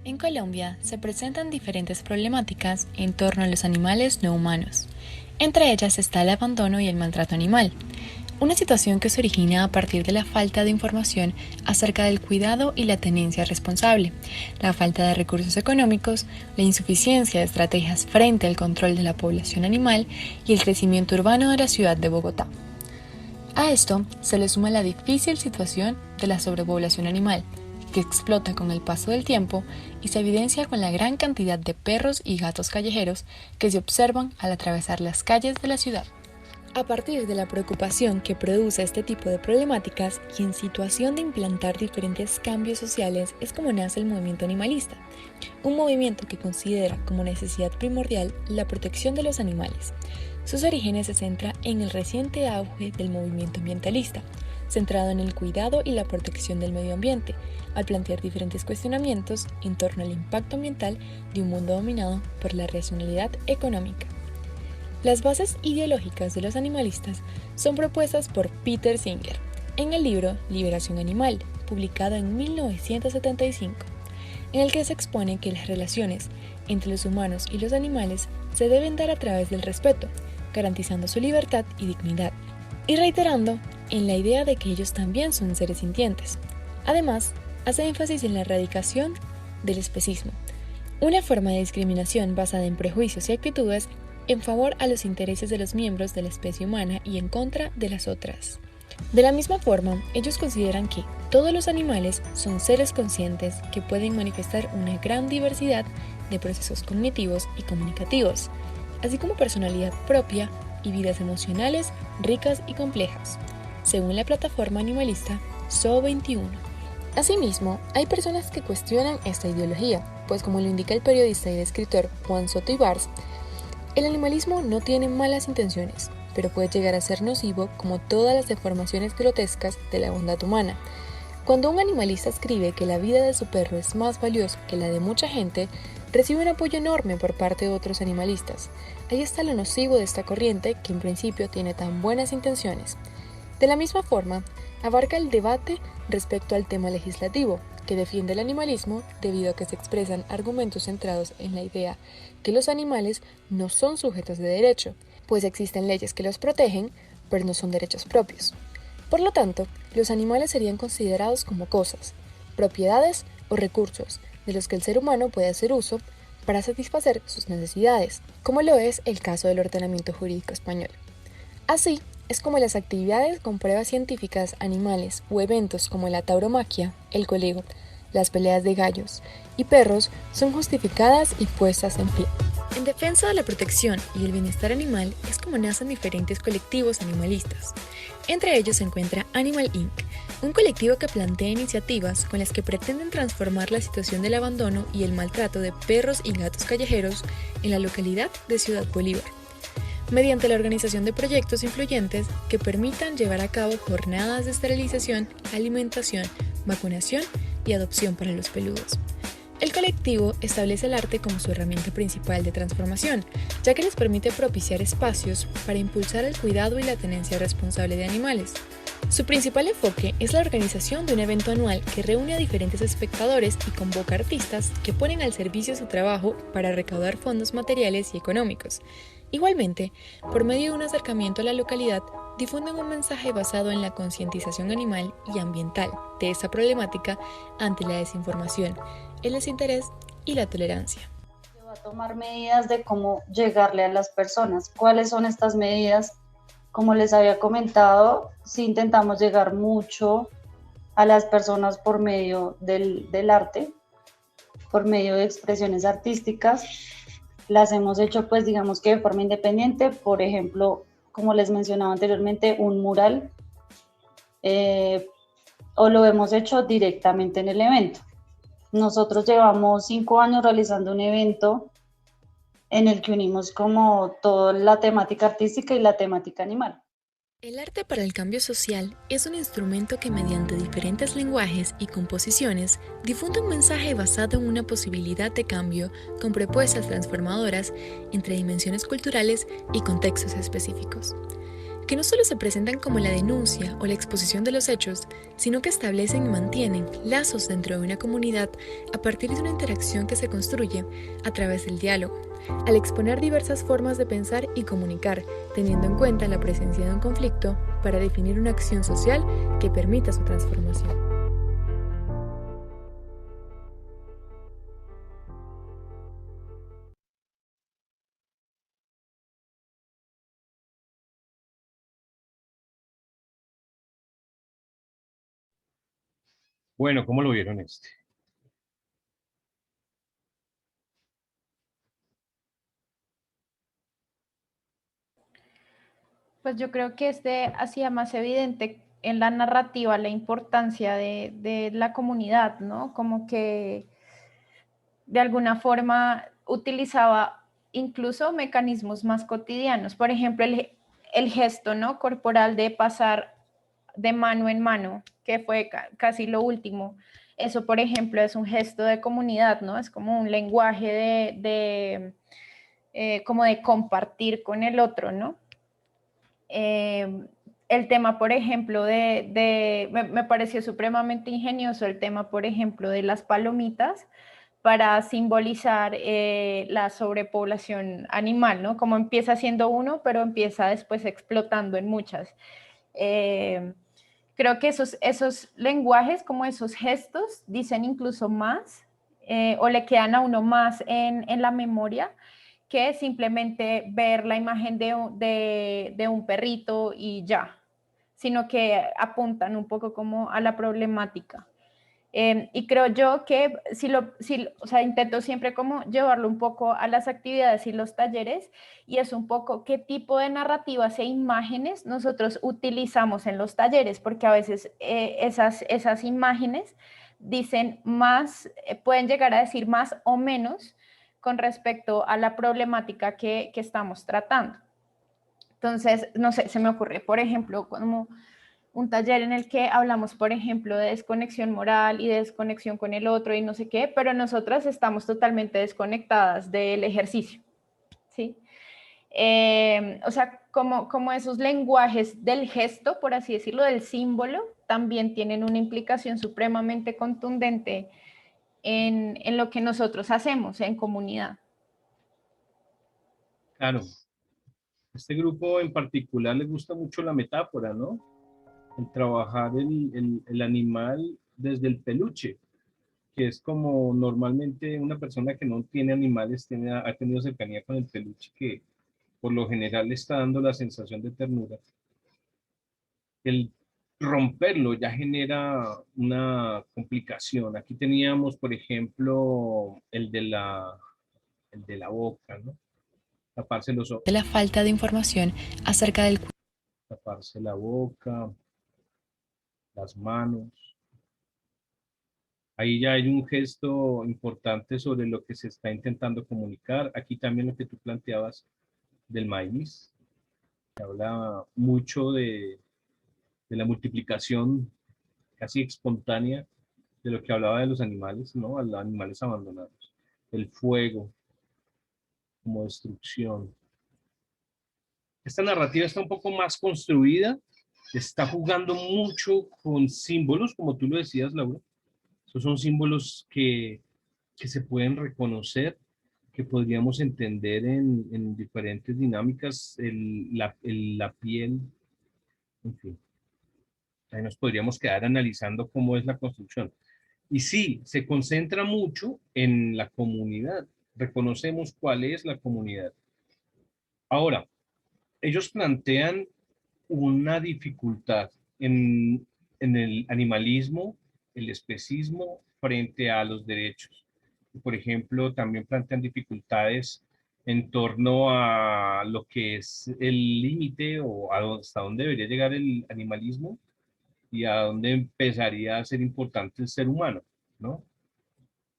En Colombia se presentan diferentes problemáticas en torno a los animales no humanos. Entre ellas está el abandono y el maltrato animal, una situación que se origina a partir de la falta de información acerca del cuidado y la tenencia responsable, la falta de recursos económicos, la insuficiencia de estrategias frente al control de la población animal y el crecimiento urbano de la ciudad de Bogotá. A esto se le suma la difícil situación de la sobrepoblación animal, que explota con el paso del tiempo y se evidencia con la gran cantidad de perros y gatos callejeros que se observan al atravesar las calles de la ciudad. A partir de la preocupación que produce este tipo de problemáticas y en situación de implantar diferentes cambios sociales es como nace el movimiento animalista, un movimiento que considera como necesidad primordial la protección de los animales. Sus orígenes se centran en el reciente auge del movimiento ambientalista, centrado en el cuidado y la protección del medio ambiente, al plantear diferentes cuestionamientos en torno al impacto ambiental de un mundo dominado por la racionalidad económica. Las bases ideológicas de los animalistas son propuestas por Peter Singer en el libro Liberación Animal, publicado en 1975, en el que se expone que las relaciones entre los humanos y los animales se deben dar a través del respeto, garantizando su libertad y dignidad, y reiterando en la idea de que ellos también son seres sintientes. Además, hace énfasis en la erradicación del especismo, una forma de discriminación basada en prejuicios y actitudes en favor a los intereses de los miembros de la especie humana y en contra de las otras. De la misma forma, ellos consideran que todos los animales son seres conscientes que pueden manifestar una gran diversidad de procesos cognitivos y comunicativos, así como personalidad propia y vidas emocionales ricas y complejas, según la plataforma animalista Zoo21. Asimismo, hay personas que cuestionan esta ideología, pues como lo indica el periodista y escritor Juan Soto Ibars, el animalismo no tiene malas intenciones, pero puede llegar a ser nocivo como todas las deformaciones grotescas de la bondad humana. Cuando un animalista escribe que la vida de su perro es más valiosa que la de mucha gente, recibe un apoyo enorme por parte de otros animalistas. Ahí está lo nocivo de esta corriente que en principio tiene tan buenas intenciones. De la misma forma, abarca el debate respecto al tema legislativo, que defiende el animalismo debido a que se expresan argumentos centrados en la idea que los animales no son sujetos de derecho, pues existen leyes que los protegen, pero no son derechos propios. Por lo tanto, los animales serían considerados como cosas, propiedades o recursos de los que el ser humano puede hacer uso para satisfacer sus necesidades, como lo es el caso del ordenamiento jurídico español. Así, es como las actividades con pruebas científicas animales o eventos como la tauromaquia, el colegio, las peleas de gallos y perros son justificadas y puestas en pie. En defensa de la protección y el bienestar animal es como nacen diferentes colectivos animalistas. Entre ellos se encuentra Animal Inc., un colectivo que plantea iniciativas con las que pretenden transformar la situación del abandono y el maltrato de perros y gatos callejeros en la localidad de Ciudad Bolívar, mediante la organización de proyectos influyentes que permitan llevar a cabo jornadas de esterilización, alimentación, vacunación y adopción para los peludos. El colectivo establece el arte como su herramienta principal de transformación, ya que les permite propiciar espacios para impulsar el cuidado y la tenencia responsable de animales. Su principal enfoque es la organización de un evento anual que reúne a diferentes espectadores y convoca artistas que ponen al servicio su trabajo para recaudar fondos materiales y económicos. Igualmente, por medio de un acercamiento a la localidad, difunden un mensaje basado en la concientización animal y ambiental de esta problemática ante la desinformación, el desinterés y la tolerancia. Se va a tomar medidas de cómo llegarle a las personas. ¿Cuáles son estas medidas? Como les había comentado, sí intentamos llegar mucho a las personas por medio del arte, por medio de expresiones artísticas. Las hemos hecho, pues digamos que de forma independiente, por ejemplo, como les mencionaba anteriormente, un mural, o lo hemos hecho directamente en el evento. Nosotros llevamos 5 años realizando un evento en el que unimos como toda la temática artística y la temática animal. El arte para el cambio social es un instrumento que mediante diferentes lenguajes y composiciones difunde un mensaje basado en una posibilidad de cambio con propuestas transformadoras entre dimensiones culturales y contextos específicos, que no solo se presentan como la denuncia o la exposición de los hechos, sino que establecen y mantienen lazos dentro de una comunidad a partir de una interacción que se construye a través del diálogo, al exponer diversas formas de pensar y comunicar, teniendo en cuenta la presencia de un conflicto para definir una acción social que permita su transformación. Bueno, ¿cómo lo vieron este? Pues yo creo que este hacía más evidente en la narrativa la importancia de la comunidad, ¿no? Como que de alguna forma utilizaba incluso mecanismos más cotidianos. Por ejemplo, el gesto, ¿no? Corporal de pasar de mano en mano, que fue casi lo último. Eso, por ejemplo, es un gesto de comunidad, ¿no? Es como un lenguaje como de compartir con el otro, ¿no? El tema, por ejemplo, me pareció supremamente ingenioso el tema, por ejemplo, de las palomitas para simbolizar la sobrepoblación animal, ¿no? Como empieza siendo uno, pero empieza después explotando en muchas. Creo que esos lenguajes, como esos gestos, dicen incluso más o le quedan a uno más en la memoria que simplemente ver la imagen de un perrito y ya, sino que apuntan un poco como a la problemática. Y creo yo que o sea, intento siempre como llevarlo un poco a las actividades y los talleres, y es un poco qué tipo de narrativas e imágenes nosotros utilizamos en los talleres, porque a veces esas imágenes dicen más, pueden llegar a decir más o menos con respecto a la problemática que estamos tratando. Entonces, no sé, se me ocurre, por ejemplo, como un taller en el que hablamos, por ejemplo, de desconexión moral y de desconexión con el otro y no sé qué, pero nosotras estamos totalmente desconectadas del ejercicio, ¿sí? O sea, como esos lenguajes del gesto, por así decirlo, del símbolo, también tienen una implicación supremamente contundente en lo que nosotros hacemos en comunidad. Claro, este grupo en particular le gusta mucho la metáfora, ¿no? El trabajar el animal desde el peluche, que es como normalmente una persona que no tiene animales ha tenido cercanía con el peluche, que por lo general le está dando la sensación de ternura. el romperlo ya genera una complicación. Aquí teníamos, por ejemplo, el de la boca, ¿no? Taparse los ojos. De la falta de información acerca del Taparse la boca, las manos. Ahí ya hay un gesto importante sobre lo que se está intentando comunicar. Aquí también lo que tú planteabas del maíz. Se habla mucho de la multiplicación casi espontánea de lo que hablaba de los animales, ¿no? A los animales abandonados. El fuego como destrucción. Esta narrativa está un poco más construida, está jugando mucho con símbolos, como tú lo decías, Laura. Esos son símbolos que se pueden reconocer, que podríamos entender en diferentes dinámicas, la piel, en fin. Ahí nos podríamos quedar analizando cómo es la construcción. Y sí, se concentra mucho en la comunidad. Reconocemos cuál es la comunidad. Ahora, ellos plantean una dificultad en el animalismo, el especismo frente a los derechos. Por ejemplo, también plantean dificultades en torno a lo que es el límite o hasta dónde debería llegar el animalismo y a dónde empezaría a ser importante el ser humano, ¿no?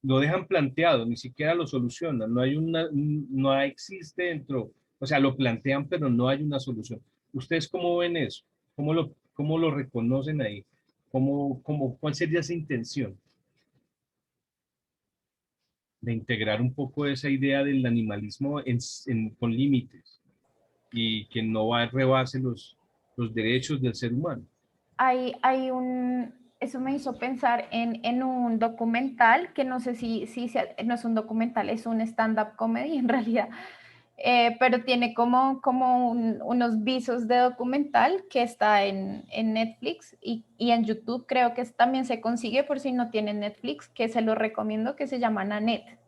Lo dejan planteado, ni siquiera lo solucionan, no existe dentro, o sea, lo plantean, pero no hay una solución. ¿Ustedes cómo ven eso? ¿Cómo lo reconocen ahí? ¿Cuál sería esa intención? De integrar un poco esa idea del animalismo con límites y que no rebase los derechos del ser humano. Eso me hizo pensar en un documental, que no sé si no es un documental, es un stand-up comedy en realidad, pero tiene como unos visos de documental que está en Netflix y en YouTube creo que también se consigue por si no tienen Netflix, que se lo recomiendo, que se llama Nanette.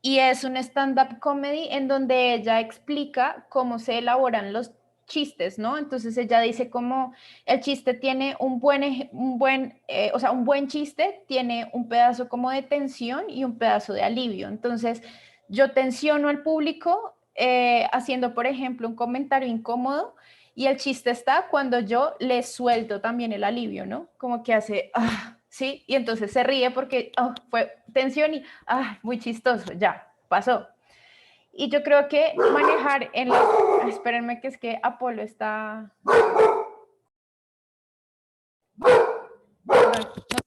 Y es un stand-up comedy en donde ella explica cómo se elaboran los chistes, ¿no? Entonces ella dice como el chiste tiene un buen chiste tiene un pedazo como de tensión y un pedazo de alivio. Entonces yo tensiono al público haciendo, por ejemplo, un comentario incómodo y el chiste está cuando yo le suelto también el alivio, ¿no? Como que hace, ¿sí? Y entonces se ríe porque fue tensión y, muy chistoso, ya, pasó. Y yo creo que manejar en los... Espérenme que es que Apolo está... No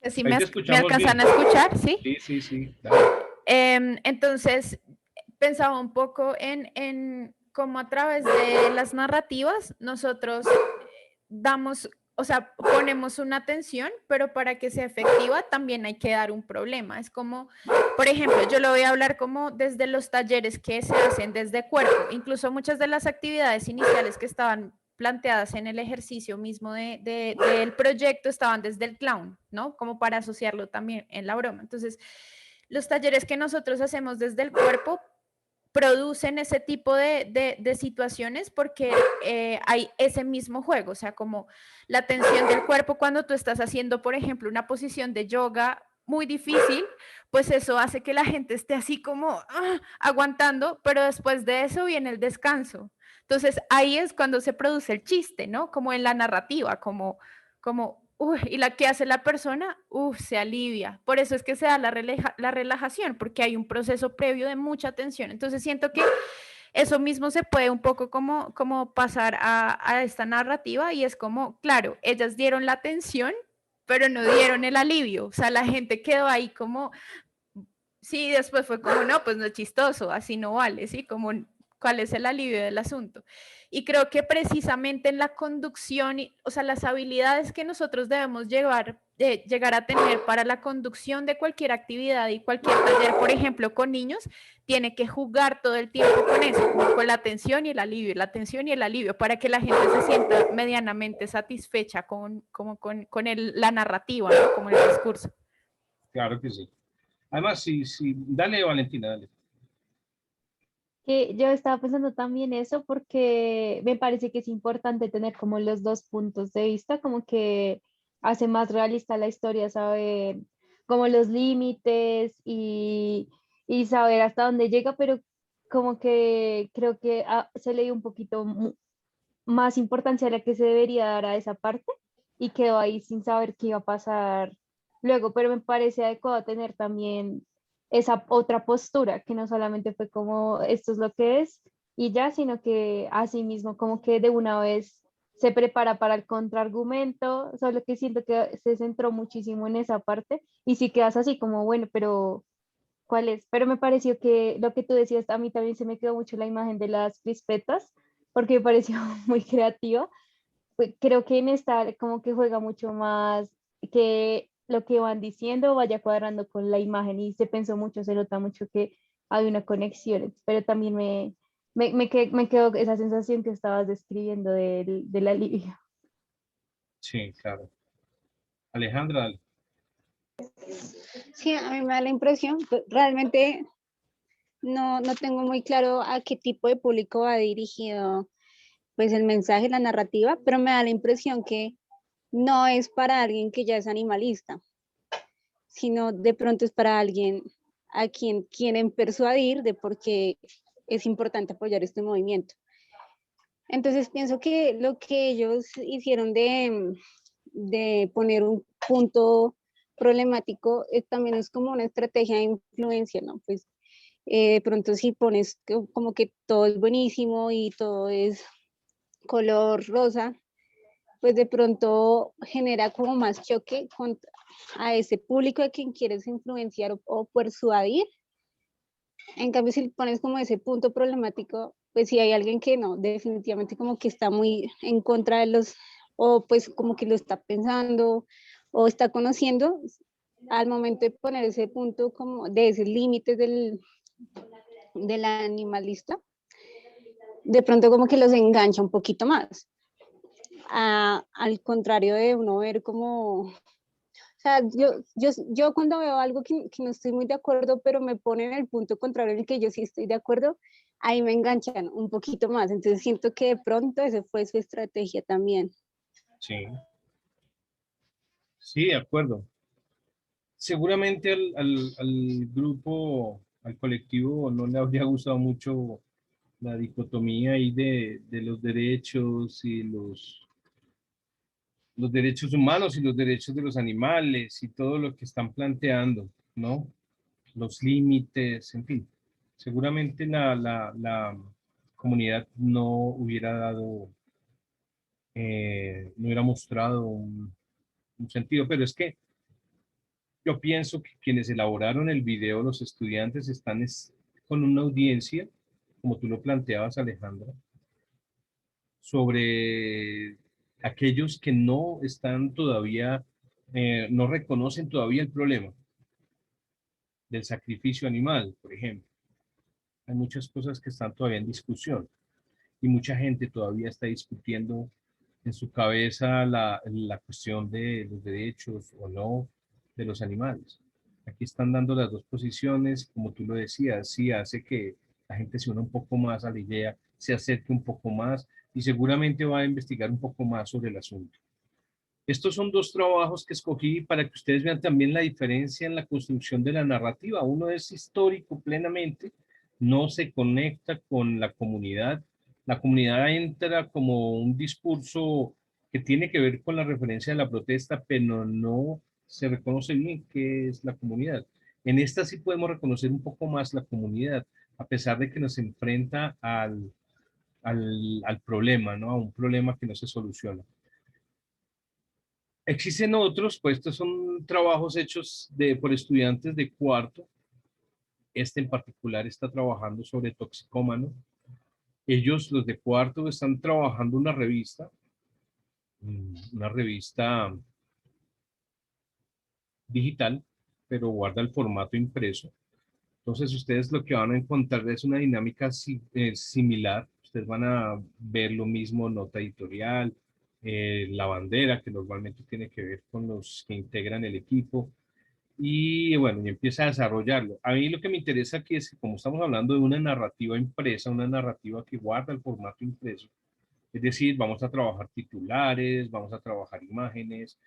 sé si me alcanzan a escuchar, ¿sí? Sí. Entonces, pensaba un poco en cómo a través de las narrativas nosotros ponemos una atención, pero para que sea efectiva también hay que dar un problema. Es como, por ejemplo, yo lo voy a hablar como desde los talleres que se hacen desde cuerpo, incluso muchas de las actividades iniciales que estaban planteadas en el ejercicio mismo del proyecto estaban desde el clown, ¿no? Como para asociarlo también en la broma. Entonces, los talleres que nosotros hacemos desde el cuerpo producen ese tipo de situaciones porque hay ese mismo juego, o sea, como la tensión del cuerpo cuando tú estás haciendo, por ejemplo, una posición de yoga muy difícil, pues eso hace que la gente esté así como aguantando, pero después de eso viene el descanso. Entonces ahí es cuando se produce el chiste, ¿no? Como en la narrativa, como y la que hace la persona, se alivia. Por eso es que se da la relajación, porque hay un proceso previo de mucha tensión. Entonces siento que eso mismo se puede un poco como pasar a esta narrativa y es como, claro, ellas dieron la tensión, pero no dieron el alivio. O sea, la gente quedó ahí como, sí, después fue como, no, pues no es chistoso, así no vale, ¿sí? Como, ¿cuál es el alivio del asunto? Y creo que precisamente en la conducción, o sea, las habilidades que nosotros debemos llegar a tener para la conducción de cualquier actividad y cualquier taller, por ejemplo, con niños, tiene que jugar todo el tiempo con eso, con la tensión y el alivio, para que la gente se sienta medianamente satisfecha con la narrativa, ¿no? Como el discurso. Claro que sí. Además, sí, dale, Valentina, dale. que yo estaba pensando también eso porque me parece que es importante tener como los dos puntos de vista, como que hace más realista la historia, saber como los límites y saber hasta dónde llega, pero como que creo que se le dio un poquito más importancia a la que se debería dar a esa parte y quedó ahí sin saber qué iba a pasar luego, pero me parece adecuado tener también esa otra postura, que no solamente fue como esto es lo que es y ya, sino que así mismo como que de una vez se prepara para el contraargumento, solo que siento que se centró muchísimo en esa parte y si quedas así como, bueno, pero ¿cuál es? Pero me pareció que lo que tú decías, a mí también se me quedó mucho la imagen de las crispetas, porque me pareció muy creativa. Creo que en esta como que juega mucho más que lo que van diciendo vaya cuadrando con la imagen y se pensó mucho, se nota mucho que hay una conexión, pero también me quedó esa sensación que estabas describiendo del alivio. Sí, claro. Alejandra, dale. Sí, a mí me da la impresión, realmente no tengo muy claro a qué tipo de público va dirigido pues el mensaje, la narrativa, pero me da la impresión que no es para alguien que ya es animalista, sino de pronto es para alguien a quien quieren persuadir de por qué es importante apoyar este movimiento. Entonces pienso que lo que ellos hicieron de poner un punto problemático también es como una estrategia de influencia, ¿no? Pues de pronto si pones como que todo es buenísimo y todo es color rosa, pues de pronto genera como más choque a ese público a quien quieres influenciar o persuadir. En cambio, si pones como ese punto problemático, pues si hay alguien que no, definitivamente como que está muy en contra de los, o pues como que lo está pensando o está conociendo, al momento de poner ese punto como de ese límite del animalista, de pronto como que los engancha un poquito más. Al contrario de uno ver como, o sea, yo cuando veo algo que no estoy muy de acuerdo, pero me ponen el punto contrario en el que yo sí estoy de acuerdo, ahí me enganchan un poquito más. Entonces siento que de pronto esa fue su estrategia también. Sí, sí, de acuerdo. Seguramente al grupo, al colectivo, no le habría gustado mucho la dicotomía ahí de los derechos y los derechos humanos y los derechos de los animales y todo lo que están planteando, ¿no? Los límites, en fin. Seguramente la comunidad no hubiera dado, no hubiera mostrado un sentido, pero es que yo pienso que quienes elaboraron el video, los estudiantes, están con una audiencia, como tú lo planteabas, Alejandra, sobre aquellos que no están todavía, no reconocen todavía el problema del sacrificio animal, por ejemplo. Hay muchas cosas que están todavía en discusión y mucha gente todavía está discutiendo en su cabeza la cuestión de los derechos o no de los animales. Aquí están dando las dos posiciones, como tú lo decías, sí hace que la gente se una un poco más a la idea, se acerque un poco más y seguramente va a investigar un poco más sobre el asunto. Estos son dos trabajos que escogí para que ustedes vean también la diferencia en la construcción de la narrativa. Uno es histórico plenamente, no se conecta con la comunidad entra como un discurso que tiene que ver con la referencia de la protesta, pero no se reconoce bien qué es la comunidad. En esta sí podemos reconocer un poco más la comunidad, a pesar de que nos enfrenta al problema, ¿no? A un problema que no se soluciona. Existen otros, pues estos son trabajos hechos por estudiantes de cuarto. Este en particular está trabajando sobre toxicómanos. Ellos, los de cuarto, están trabajando una revista digital, pero guarda el formato impreso. Entonces ustedes lo que van a encontrar es una dinámica similar. Ustedes van a ver lo mismo, nota editorial, la bandera, que normalmente tiene que ver con los que integran el equipo. Y bueno, y empieza a desarrollarlo. A mí lo que me interesa aquí es que como estamos hablando de una narrativa impresa, una narrativa que guarda el formato impreso, es decir, vamos a trabajar titulares, vamos a trabajar imágenes,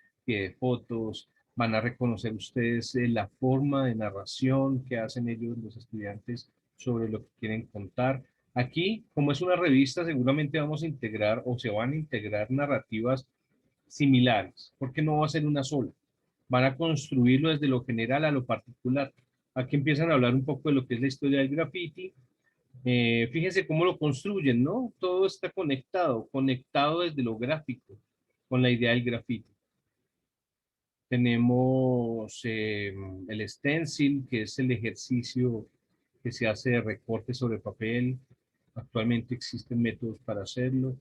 fotos, van a reconocer ustedes la forma de narración que hacen ellos, los estudiantes, sobre lo que quieren contar. Aquí, como es una revista, seguramente vamos a integrar o se van a integrar narrativas similares, porque no va a ser una sola. Van a construirlo desde lo general a lo particular. Aquí empiezan a hablar un poco de lo que es la historia del graffiti. Fíjense cómo lo construyen, ¿no? Todo está conectado desde lo gráfico, con la idea del graffiti. Tenemos el stencil, que es el ejercicio que se hace de recorte sobre papel. Actualmente existen métodos para hacerlo.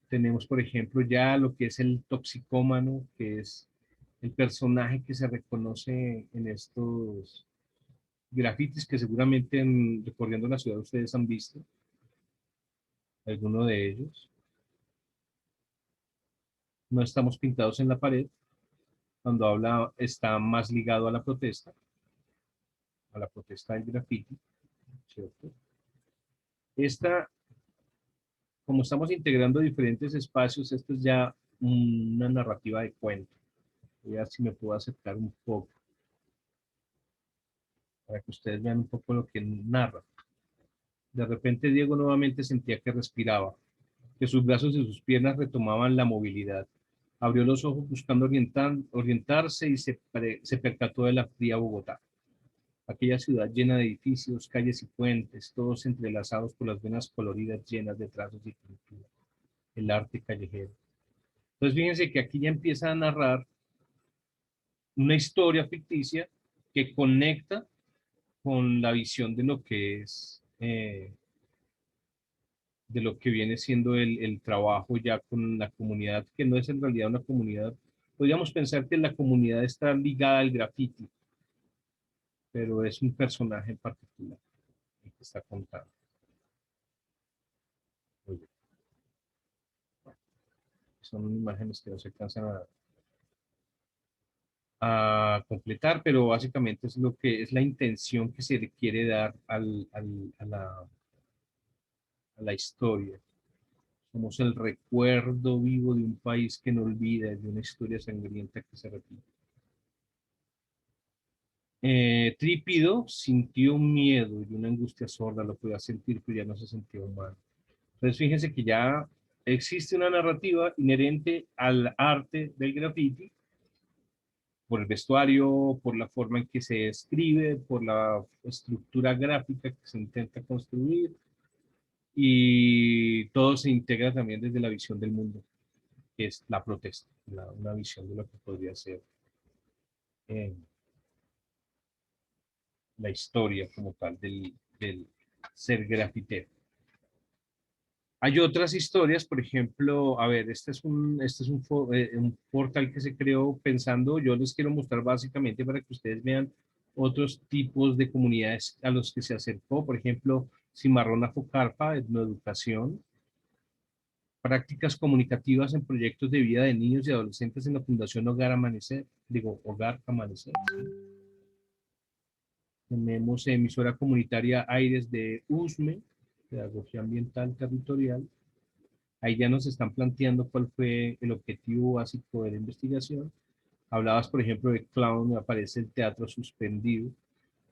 Tenemos, por ejemplo, ya lo que es el toxicómano, que es el personaje que se reconoce en estos grafitis que seguramente recorriendo la ciudad ustedes han visto. Alguno de ellos. No estamos pintados en la pared. Cuando habla, está más ligado a la protesta del graffiti, ¿cierto? Como estamos integrando diferentes espacios, esto es ya una narrativa de cuento. Voy a ver si me puedo acercar un poco, para que ustedes vean un poco lo que narra. De repente Diego nuevamente sentía que respiraba, que sus brazos y sus piernas retomaban la movilidad. Abrió los ojos buscando orientarse y se percató de la fría Bogotá. Aquella ciudad llena de edificios, calles y puentes, todos entrelazados por las venas coloridas llenas de trazos y pintura. El arte callejero. Entonces fíjense que aquí ya empieza a narrar una historia ficticia que conecta con la visión de lo que es, de lo que viene siendo el trabajo ya con la comunidad, que no es en realidad una comunidad. Podríamos pensar que la comunidad está ligada al graffiti, pero es un personaje en particular el que está contando. Son imágenes que no se alcanzan a completar, pero básicamente es lo que es la intención que se le quiere dar a la historia. Somos el recuerdo vivo de un país que no olvida, de una historia sangrienta que se repite. Trípido sintió un miedo y una angustia sorda, lo podía sentir, pero ya no se sentía humano. Entonces fíjense que ya existe una narrativa inherente al arte del graffiti, por el vestuario, por la forma en que se escribe, por la estructura gráfica que se intenta construir, y todo se integra también desde la visión del mundo, que es la protesta, una visión de lo que podría ser la historia como tal del ser grafitero. Hay otras historias, por ejemplo, a ver, este es un portal que se creó pensando, yo les quiero mostrar básicamente para que ustedes vean otros tipos de comunidades a los que se acercó, por ejemplo, Cimarrón Afocarpa, Etnoeducación, prácticas comunicativas en proyectos de vida de niños y adolescentes en la Fundación Hogar Amanecer, Hogar Amanecer. ¿Sí? Tenemos emisora comunitaria Aires de USME, Pedagogía Ambiental Territorial. Ahí ya nos están planteando cuál fue el objetivo básico de la investigación. Hablabas, por ejemplo, de clown, aparece el teatro suspendido.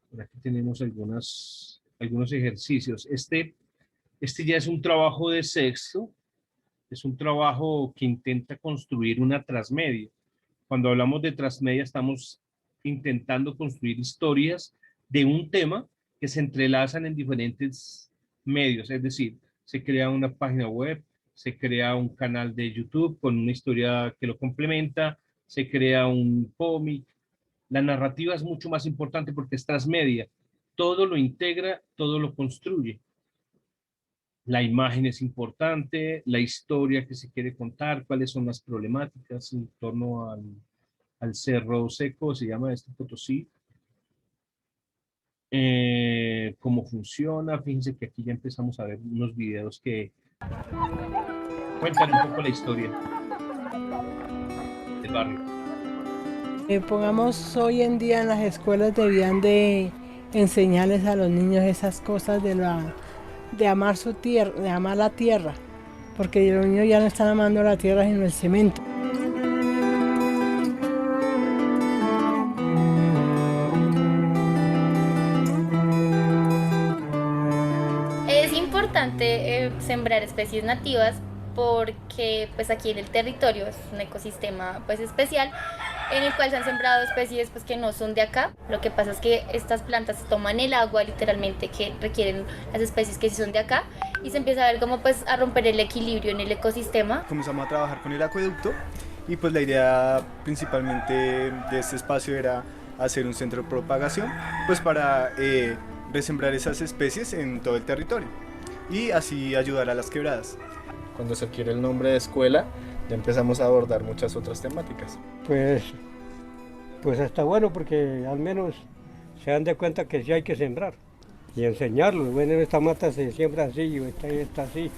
Por aquí tenemos algunos ejercicios. Este ya es un trabajo de sexto, es un trabajo que intenta construir una transmedia. Cuando hablamos de transmedia estamos intentando construir historias de un tema que se entrelazan en diferentes medios, es decir, se crea una página web, se crea un canal de YouTube con una historia que lo complementa, se crea un cómic. La narrativa es mucho más importante porque es transmedia, todo lo integra, todo lo construye. La imagen es importante, la historia que se quiere contar, cuáles son las problemáticas en torno al Cerro Seco, se llama Potosí. Cómo funciona, fíjense que aquí ya empezamos a ver unos videos que cuentan un poco la historia del barrio. Pongamos hoy en día en las escuelas debían de enseñarles a los niños esas cosas de amar su tierra, de amar la tierra, porque los niños ya no están amando la tierra sino el cemento. Es importante sembrar especies nativas porque pues aquí en el territorio es un ecosistema pues especial en el cual se han sembrado especies pues que no son de acá. Lo que pasa es que estas plantas toman el agua literalmente que requieren las especies que sí son de acá y se empieza a ver como pues a romper el equilibrio en el ecosistema. Comenzamos a trabajar con el acueducto y pues la idea principalmente de este espacio era hacer un centro de propagación pues para resembrar esas especies en todo el territorio y así ayudar a las quebradas. Cuando se adquiere el nombre de escuela, ya empezamos a abordar muchas otras temáticas. Pues está bueno porque al menos se dan de cuenta que sí hay que sembrar y enseñarlo. Bueno, esta mata se siembra así, o esta está así.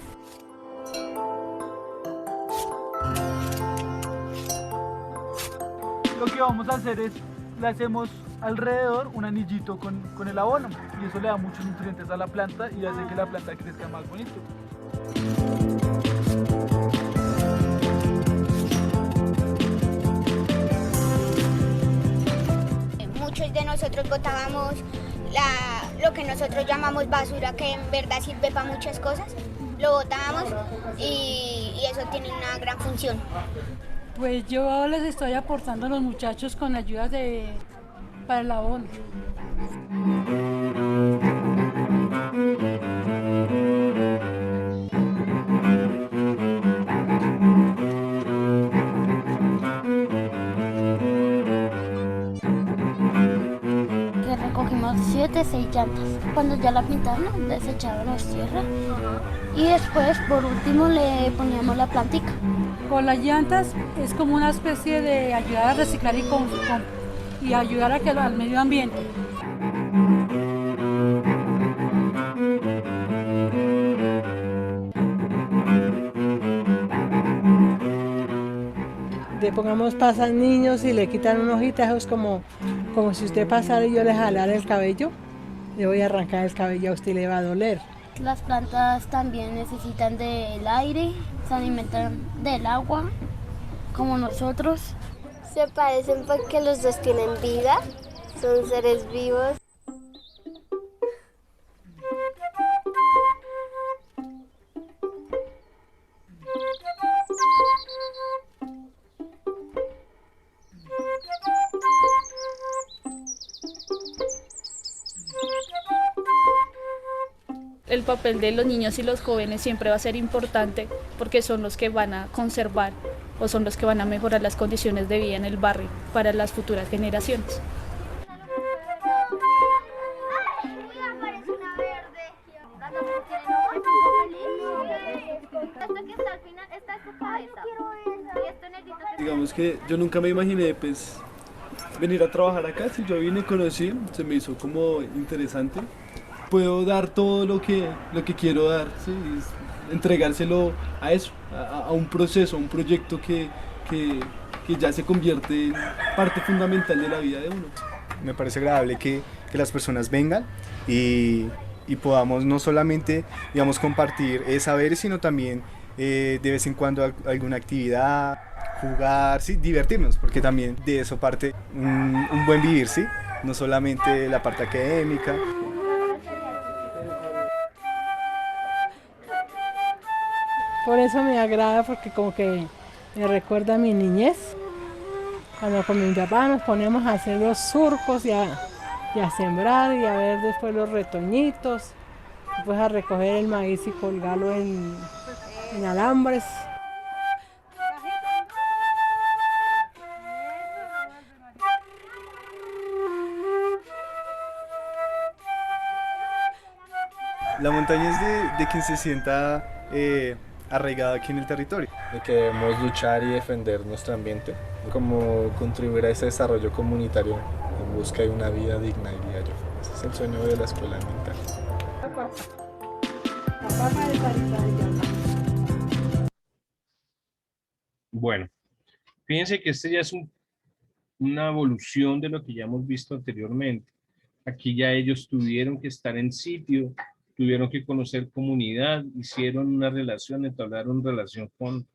Lo que vamos a hacer es, le hacemos alrededor un anillito con el abono y eso le da muchos nutrientes a la planta y hace que la planta crezca más bonito. Muchos de nosotros botábamos lo que nosotros llamamos basura, que en verdad sirve para muchas cosas. Lo botábamos y eso tiene una gran función. Pues yo les estoy aportando a los muchachos con ayudas para el abono. Recogimos 7, 6 llantas. Cuando ya la pintaron, desechábamos tierra y después por último le poníamos la plantica. Con las llantas es como una especie de ayudar a reciclar y ayudar al medio ambiente. Pongamos, pasan niños y le quitan una hojita, eso es como si usted pasara y yo le jalara el cabello, le voy a arrancar el cabello, a usted le va a doler. Las plantas también necesitan del aire, se alimentan del agua, como nosotros. Se parecen porque los dos tienen vida, son seres vivos. El papel de los niños y los jóvenes siempre va a ser importante porque son los que van a conservar o son los que van a mejorar las condiciones de vida en el barrio para las futuras generaciones. Digamos que yo nunca me imaginé pues venir a trabajar acá. Si yo vine, conocí, se me hizo como interesante. Puedo dar todo lo que quiero dar, ¿sí? Entregárselo a eso, a un proceso, a un proyecto que ya se convierte en parte fundamental de la vida de uno. Me parece agradable que las personas vengan y podamos no solamente, digamos, compartir saberes, sino también de vez en cuando alguna actividad, jugar, ¿sí? Divertirnos, porque también de eso parte un buen vivir, ¿sí? No solamente la parte académica. Por eso me agrada, porque como que me recuerda a mi niñez, cuando con mi papá nos poníamos a hacer los surcos y a sembrar y a ver después los retoñitos, después a recoger el maíz y colgarlo en alambres. La montaña es de quien se sienta arraigado aquí en el territorio. De que debemos luchar y defender nuestro ambiente, como contribuir a ese desarrollo comunitario en busca de una vida digna, diría yo. Ese es el sueño de la escuela ambiental. Bueno, fíjense que este ya es una evolución de lo que ya hemos visto anteriormente. Aquí ya ellos tuvieron que estar en sitio, tuvieron que conocer comunidad, hicieron una relación, entablaron relación con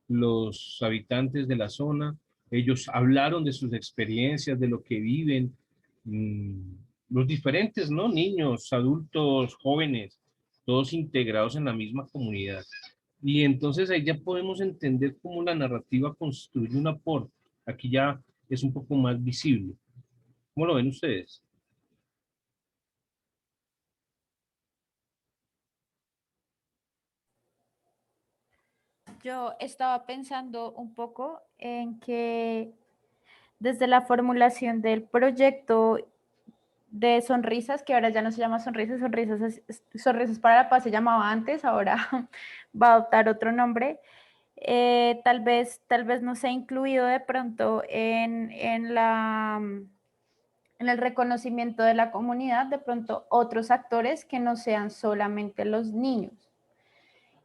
los habitantes de la zona. Ellos hablaron de sus experiencias, de lo que viven, los diferentes, ¿no? Niños, adultos, jóvenes, todos integrados en la misma comunidad. Y entonces ahí ya podemos entender cómo la narrativa construye un aporte. Aquí ya es un poco más visible. ¿Cómo lo ven ustedes? Yo estaba pensando un poco en que desde la formulación del proyecto de Sonrisas, que ahora ya no se llama Sonrisas, Sonrisas para la Paz se llamaba antes, ahora va a adoptar otro nombre. Tal vez no se ha incluido de pronto en el reconocimiento de la comunidad, de pronto otros actores que no sean solamente los niños.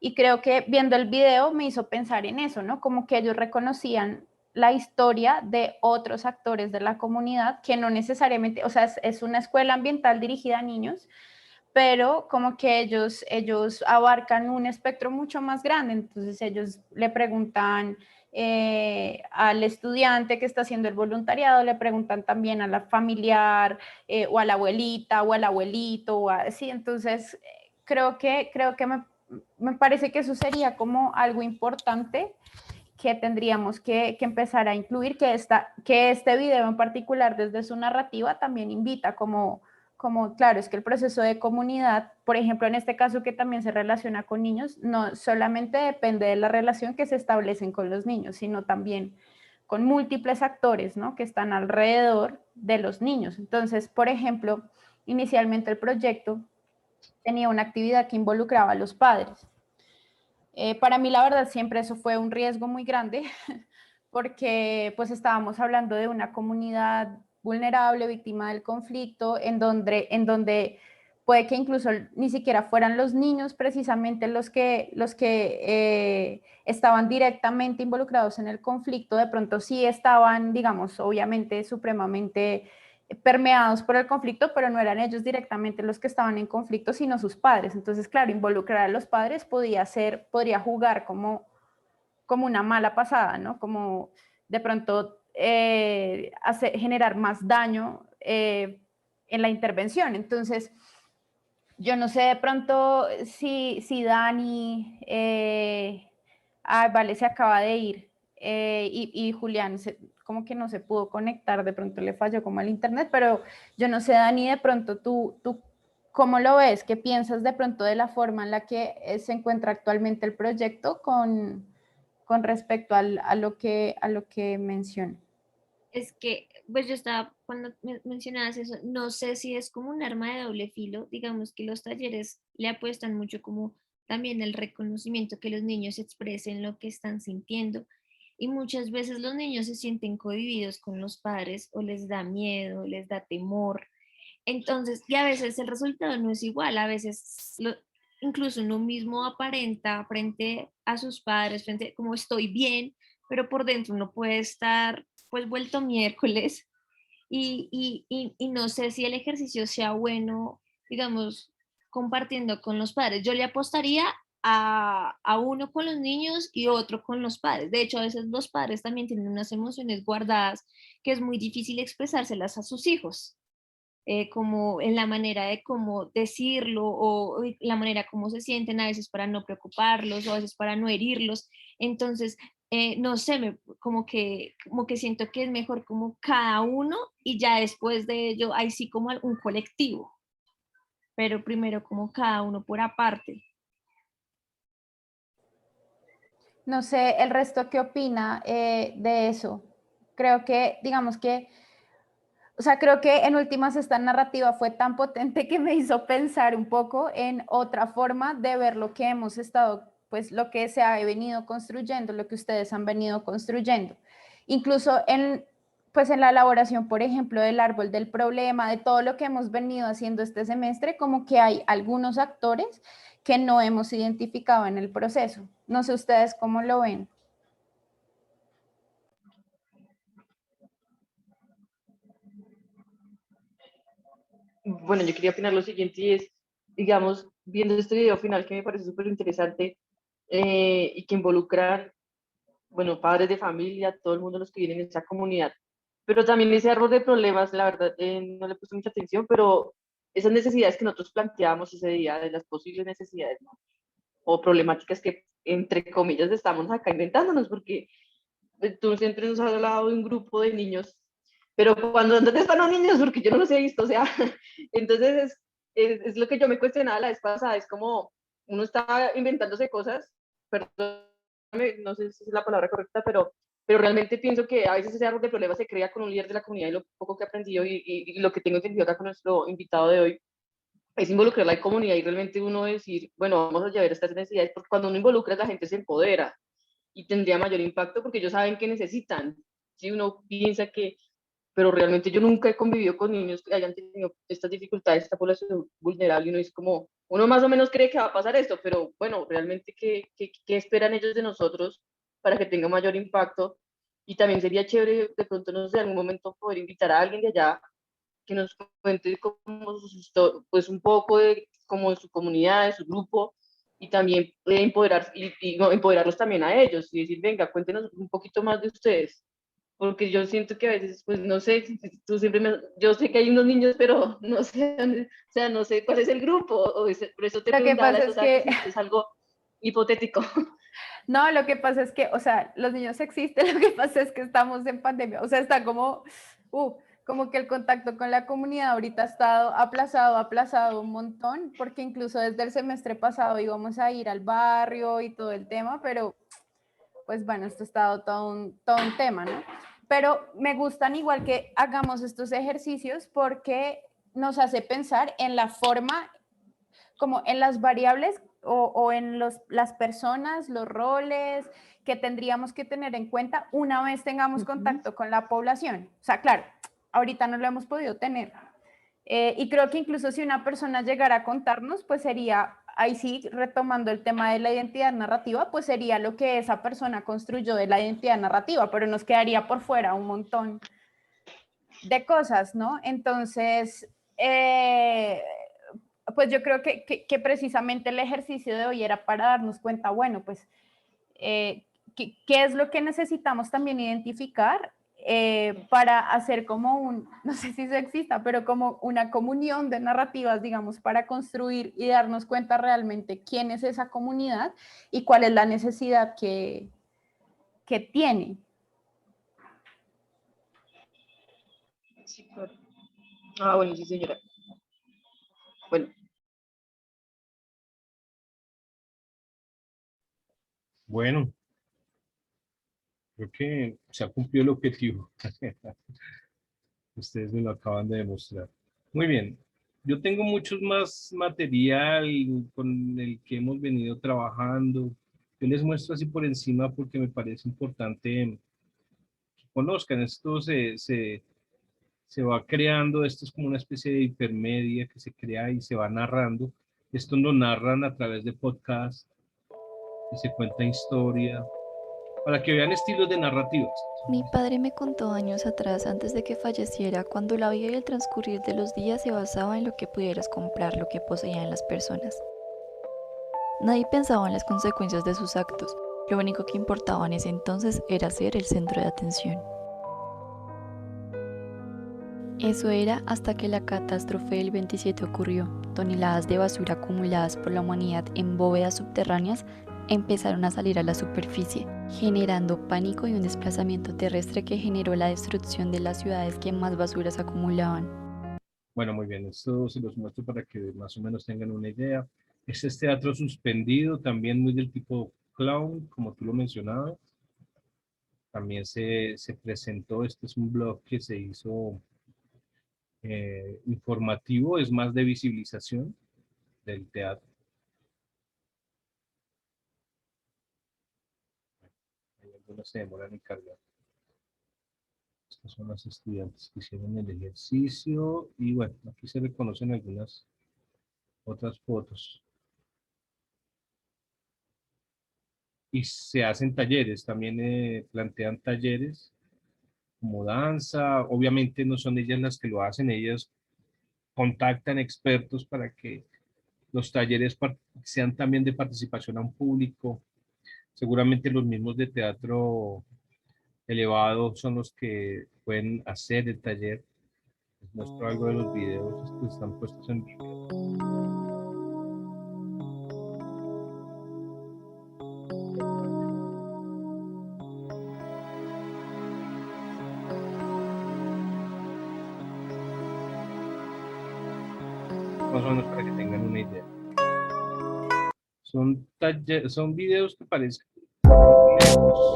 Y creo que viendo el video me hizo pensar en eso, ¿no? Como que ellos reconocían la historia de otros actores de la comunidad que no necesariamente, o sea, es una escuela ambiental dirigida a niños, pero como que ellos abarcan un espectro mucho más grande. Entonces ellos le preguntan al estudiante que está haciendo el voluntariado, le preguntan también a la familiar o a la abuelita o al abuelito, o así. Entonces creo que me parece que eso sería como algo importante que tendríamos que empezar a incluir, que este video en particular desde su narrativa también invita como, claro, es que el proceso de comunidad, por ejemplo, en este caso que también se relaciona con niños, no solamente depende de la relación que se establecen con los niños, sino también con múltiples actores, ¿no? Que están alrededor de los niños. Entonces, por ejemplo, inicialmente el proyecto tenía una actividad que involucraba a los padres. Para mí, la verdad, siempre eso fue un riesgo muy grande, porque pues estábamos hablando de una comunidad vulnerable, víctima del conflicto, en donde puede que incluso ni siquiera fueran los niños precisamente los que estaban directamente involucrados en el conflicto, de pronto sí estaban, digamos, obviamente supremamente permeados por el conflicto, pero no eran ellos directamente los que estaban en conflicto, sino sus padres. Entonces, claro, involucrar a los padres podría jugar como una mala pasada, ¿no? Como de pronto generar más daño en la intervención. Entonces, yo no sé de pronto si Dani, vale, se acaba de ir, y Julián como que no se pudo conectar, de pronto le falló como el internet, pero yo no sé, Dani, de pronto tú ¿cómo lo ves? ¿Qué piensas de pronto de la forma en la que se encuentra actualmente el proyecto con respecto a lo que menciona? Es que, pues yo estaba, cuando mencionabas eso, no sé si es como un arma de doble filo, digamos que los talleres le apuestan mucho como también el reconocimiento, que los niños expresen lo que están sintiendo, y muchas veces los niños se sienten cohibidos con los padres o les da miedo, les da temor. Entonces, y a veces el resultado no es igual, a veces incluso uno mismo aparenta frente a sus padres, frente como estoy bien, pero por dentro uno puede estar pues vuelto miércoles, y no sé si el ejercicio sea bueno, digamos, compartiendo con los padres. Yo le apostaría a uno con los niños y otro con los padres. De hecho, a veces los padres también tienen unas emociones guardadas que es muy difícil expresárselas a sus hijos. Como en la manera de cómo decirlo o la manera como se sienten, a veces para no preocuparlos o a veces para no herirlos. Entonces, no sé, como que siento que es mejor como cada uno, y ya después de ello hay sí como un colectivo, pero primero como cada uno por aparte. No sé, el resto, ¿qué opina de eso? Creo que, digamos que, o sea, creo que en últimas esta narrativa fue tan potente que me hizo pensar un poco en otra forma de ver lo que hemos estado, pues lo que se ha venido construyendo, lo que ustedes han venido construyendo. Incluso pues en la elaboración, por ejemplo, del árbol del problema, de todo lo que hemos venido haciendo este semestre, como que hay algunos actores que no hemos identificado en el proceso. No sé ustedes cómo lo ven. bueno, yo quería opinar lo siguiente y es, digamos, viendo este video final que me parece súper interesante y que involucra, bueno, padres de familia, todo el mundo los que vienen en esa comunidad, pero también ese árbol de problemas, la verdad, no le puse mucha atención, pero esas necesidades que nosotros planteábamos ese día, de las posibles necesidades, ¿no? O problemáticas que, entre comillas, estamos acá inventándonos, porque tú siempre nos has hablado de un grupo de niños, pero ¿dónde están los niños? Porque yo no los he visto, o sea, entonces es lo que yo me cuestionaba la vez pasada, es como uno está inventándose cosas, perdóname, no sé si es la palabra correcta, pero realmente pienso que a veces ese árbol de problemas se crea con un líder de la comunidad y lo poco que he aprendido y lo que tengo entendido acá con nuestro invitado de hoy es involucrar la comunidad y realmente uno decir, bueno, vamos a llevar estas necesidades, porque cuando uno involucra la gente se empodera y tendría mayor impacto porque ellos saben que necesitan. Si uno piensa que, pero realmente yo nunca he convivido con niños que hayan tenido estas dificultades, esta población vulnerable, y uno es como, uno más o menos cree que va a pasar esto, pero bueno, realmente, ¿qué esperan ellos de nosotros para que tenga mayor impacto? Y también sería chévere, de pronto, no sé, en algún momento poder invitar a alguien de allá que nos cuente como pues un poco de como de su comunidad, de su grupo, y también empoderar, no, empoderarlos también a ellos y decir, venga, cuéntenos un poquito más de ustedes, porque yo siento que a veces, pues no sé, tú siempre yo sé que hay unos niños, pero no sé, o sea, no sé cuál es el grupo, por eso te Lo que preguntaba pasa la es cosa, que que si es algo hipotético. no, lo que pasa es que, o sea, los niños existen, lo que pasa es que estamos en pandemia, o sea, está como que el contacto con la comunidad ahorita ha estado aplazado un montón, porque incluso desde el semestre pasado íbamos a ir al barrio y todo el tema, pero pues bueno, esto ha estado todo un tema, ¿no? Pero me gustan igual que hagamos estos ejercicios porque nos hace pensar en la forma, como en las variables o en las personas, los roles que tendríamos que tener en cuenta una vez tengamos contacto con la población. O sea, claro, ahorita no lo hemos podido tener. Y creo que incluso si una persona llegara a contarnos, pues sería, ahí sí, retomando el tema de la identidad narrativa, pues sería lo que esa persona construyó de la identidad narrativa, pero nos quedaría por fuera un montón de cosas, ¿no? Entonces, pues yo creo que precisamente el ejercicio de hoy era para darnos cuenta, bueno, pues, ¿qué es lo que necesitamos también identificar para hacer como no sé si eso exista, pero como una comunión de narrativas, digamos, para construir y darnos cuenta realmente quién es esa comunidad y cuál es la necesidad que tiene? Sí, claro. Ah, bueno, sí, señora. Bueno. Bueno, creo que se ha cumplido el objetivo. Ustedes me lo acaban de demostrar. Muy bien. Yo tengo muchos más material con el que hemos venido trabajando. Yo les muestro así por encima porque me parece importante que conozcan. Esto se va creando, esto es como una especie de hipermedia que se crea y se va narrando. Esto lo narran a través de podcast y se cuenta historia para que vean estilos de narrativas. Mi padre me contó años atrás, antes de que falleciera, cuando la vida y el transcurrir de los días se basaba en lo que pudieras comprar, lo que poseían las personas. Nadie pensaba en las consecuencias de sus actos, lo único que importaba en ese entonces era ser el centro de atención. Eso era hasta que la catástrofe del 27 ocurrió. Toneladas de basura acumuladas por la humanidad en bóvedas subterráneas empezaron a salir a la superficie, generando pánico y un desplazamiento terrestre que generó la destrucción de las ciudades que más basuras acumulaban. Bueno, muy bien, esto se los muestro para que más o menos tengan una idea. Este es teatro suspendido, también muy del tipo clown, como tú lo mencionabas. También se presentó, este es un blog que se hizo informativo, es más de visibilización del teatro. Algunos se demoran en cargar. Estos son los estudiantes que hicieron el ejercicio y bueno, aquí se reconocen algunas otras fotos. Y se hacen talleres, también plantean talleres como danza. Obviamente no son ellas las que lo hacen, ellas contactan expertos para que los talleres sean también de participación a un público. Seguramente los mismos de teatro elevado son los que pueden hacer el taller. Les muestro algo de los videos, estos están puestos en video. Más o menos para que tengan una idea. Son videos que parecen complejos.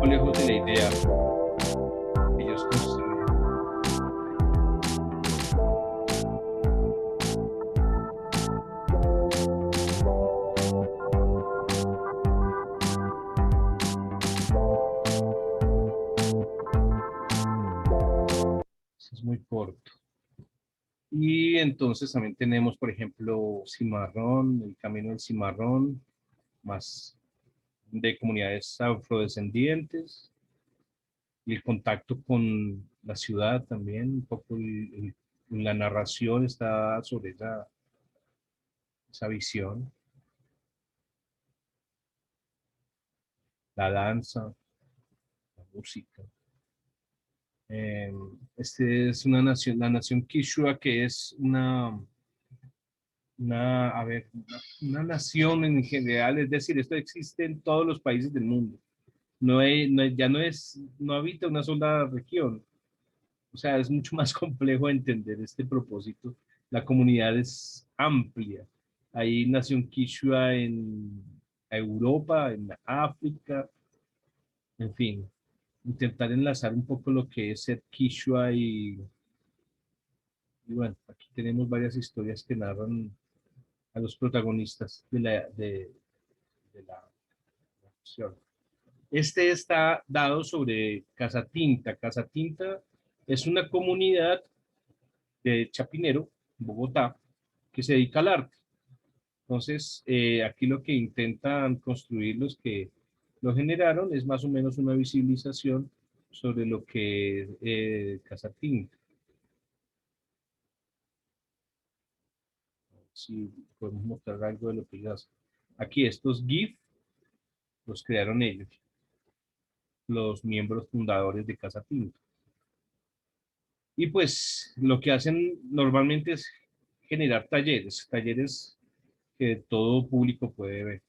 Lejos de la idea que ellos construyen. Es muy corto. Y entonces también tenemos, por ejemplo, Cimarrón, el camino del Cimarrón, más de comunidades afrodescendientes, y el contacto con la ciudad también, un poco la narración está sobre esa visión. La danza, la música. Este es una nación, la nación Quechua, que es una nación en general, es decir, esto existe en todos los países del mundo. No habita una sola región. O sea, es mucho más complejo entender este propósito. La comunidad es amplia. Hay nación Quechua en Europa, en África, en fin. Intentar enlazar un poco lo que es ser Quechua y bueno, aquí tenemos varias historias que narran a los protagonistas de la nación. Este está dado sobre Casatinta. Casatinta es una comunidad de Chapinero, Bogotá, que se dedica al arte. Entonces, aquí lo que intentan construir los que lo generaron es más o menos una visibilización sobre lo que es Casatinta. Si podemos mostrar algo de lo que ellos hacen. Aquí estos GIF los crearon ellos, los miembros fundadores de Casatinta. Y pues lo que hacen normalmente es generar talleres que todo público puede ver.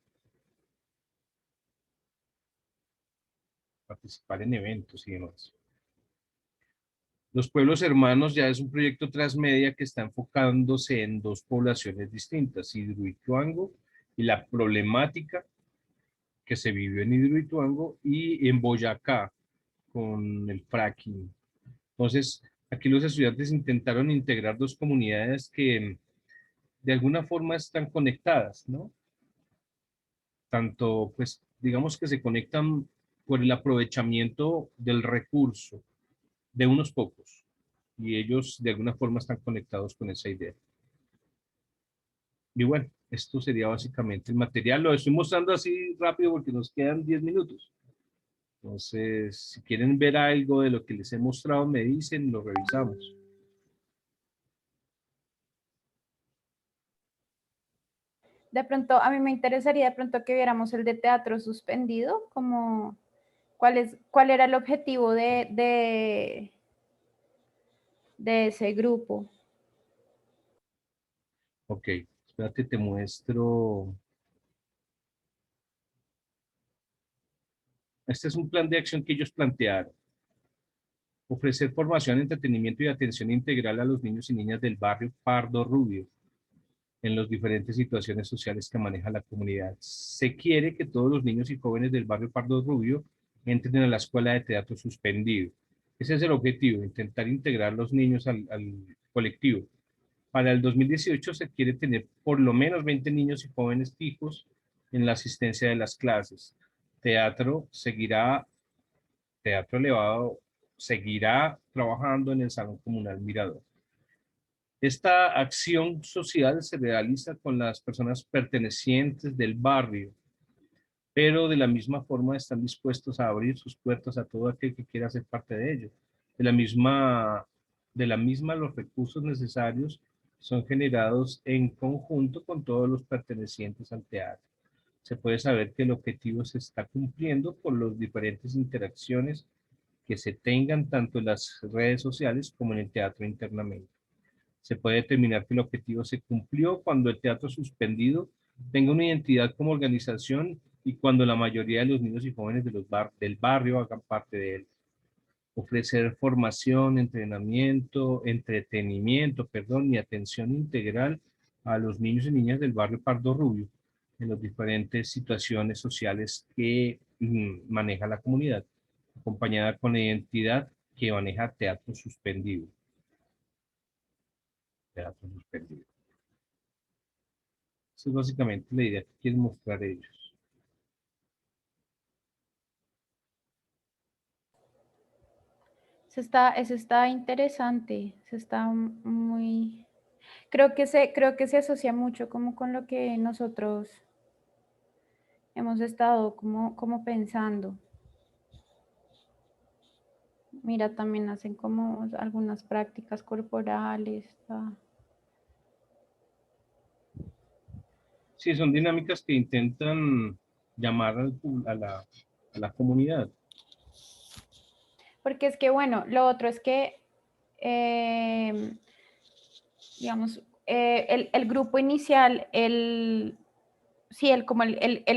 Participar en eventos y demás. Los Pueblos Hermanos ya es un proyecto transmedia que está enfocándose en dos poblaciones distintas, Hidroituango y la problemática que se vivió en Hidroituango y en Boyacá con el fracking. Entonces, aquí los estudiantes intentaron integrar dos comunidades que de alguna forma están conectadas, ¿no? Tanto, pues, digamos que se conectan por el aprovechamiento del recurso de unos pocos, y ellos de alguna forma están conectados con esa idea. Y bueno, esto sería básicamente el material. Lo estoy mostrando así rápido porque nos quedan 10 minutos. Entonces, si quieren ver algo de lo que les he mostrado, me dicen, lo revisamos. De pronto, a mí me interesaría de pronto que viéramos el de teatro suspendido, como cuál era el objetivo de ese grupo. Ok, espérate, te muestro. Este es un plan de acción que ellos plantearon. Ofrecer formación, entretenimiento y atención integral a los niños y niñas del barrio Pardo Rubio en las diferentes situaciones sociales que maneja la comunidad. Se quiere que todos los niños y jóvenes del barrio Pardo Rubio entren a la escuela de teatro suspendido. Ese es el objetivo, intentar integrar los niños al colectivo. Para el 2018 se quiere tener por lo menos 20 niños y jóvenes fijos en la asistencia de las clases. Teatro elevado seguirá trabajando en el Salón Comunal Mirador. Esta acción social se realiza con las personas pertenecientes del barrio, pero de la misma forma están dispuestos a abrir sus puertas a todo aquel que quiera ser parte de ello. De la misma los recursos necesarios son generados en conjunto con todos los pertenecientes al teatro. Se puede saber que el objetivo se está cumpliendo por las diferentes interacciones que se tengan tanto en las redes sociales como en el teatro internamente. Se puede determinar que el objetivo se cumplió cuando el teatro suspendido tenga una identidad como organización y cuando la mayoría de los niños y jóvenes del barrio hagan parte de él. Ofrecer formación, entretenimiento, y atención integral a los niños y niñas del barrio Pardo Rubio en las diferentes situaciones sociales que maneja la comunidad, acompañada con la identidad que maneja Teatro Suspendido. Teatro Suspendido. Esa es básicamente la idea que quieren mostrar ellos. Eso está interesante, eso está muy... Creo que se asocia mucho como con lo que nosotros hemos estado como pensando. Mira, también hacen como algunas prácticas corporales. Sí, son dinámicas que intentan llamar a la comunidad. Porque es que, bueno, lo otro es que, digamos, el grupo inicial, el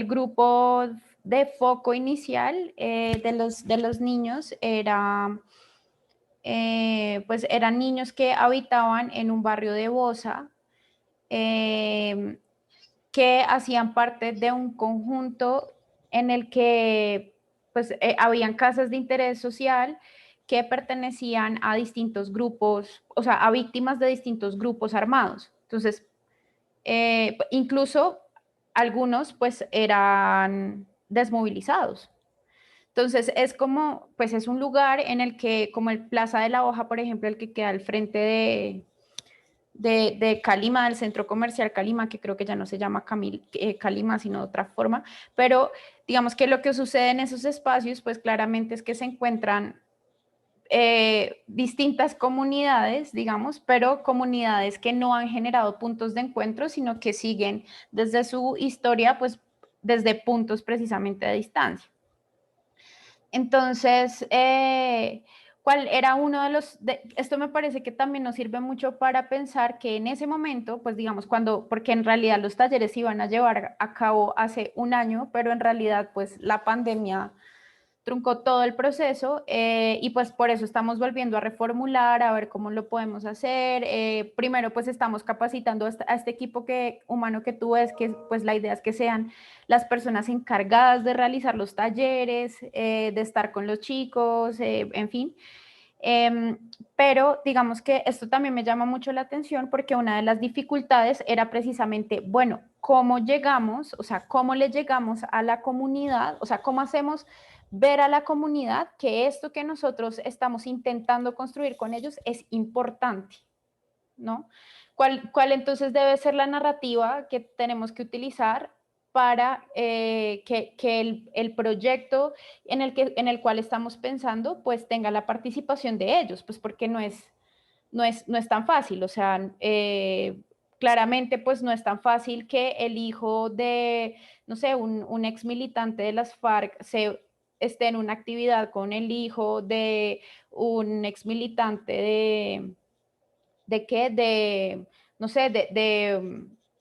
grupo de foco inicial de los niños era, pues eran niños que habitaban en un barrio de Bosa, que hacían parte de un conjunto en el que pues habían casas de interés social que pertenecían a distintos grupos, o sea, a víctimas de distintos grupos armados. Entonces, incluso algunos pues eran desmovilizados. Entonces, es como, pues es un lugar en el que, como el Plaza de la Hoja, por ejemplo, el que queda al frente de Calima, del centro comercial Calima, que creo que ya no se llama Calima, sino de otra forma, pero digamos que lo que sucede en esos espacios, pues claramente es que se encuentran distintas comunidades, digamos, pero comunidades que no han generado puntos de encuentro, sino que siguen desde su historia, pues desde puntos precisamente de distancia. Entonces, ¿cuál era uno de los... esto me parece que también nos sirve mucho para pensar que en ese momento, pues digamos, porque en realidad los talleres se iban a llevar a cabo hace un año, pero en realidad pues la pandemia truncó todo el proceso y pues por eso estamos volviendo a reformular, a ver cómo lo podemos hacer. Primero pues estamos capacitando a este equipo humano que tú ves, que pues la idea es que sean las personas encargadas de realizar los talleres, de estar con los chicos, en fin. Pero digamos que esto también me llama mucho la atención porque una de las dificultades era precisamente, bueno, ¿cómo llegamos? O sea, ¿cómo le llegamos a la comunidad? O sea, ¿cómo hacemos ver a la comunidad que esto que nosotros estamos intentando construir con ellos es importante, ¿no? ¿Cuál entonces debe ser la narrativa que tenemos que utilizar para que el proyecto en el cual estamos pensando pues tenga la participación de ellos? Pues porque no es tan fácil, o sea, claramente pues no es tan fácil que el hijo de, no sé, un ex militante de las FARC esté en una actividad con el hijo de un ex militante no sé,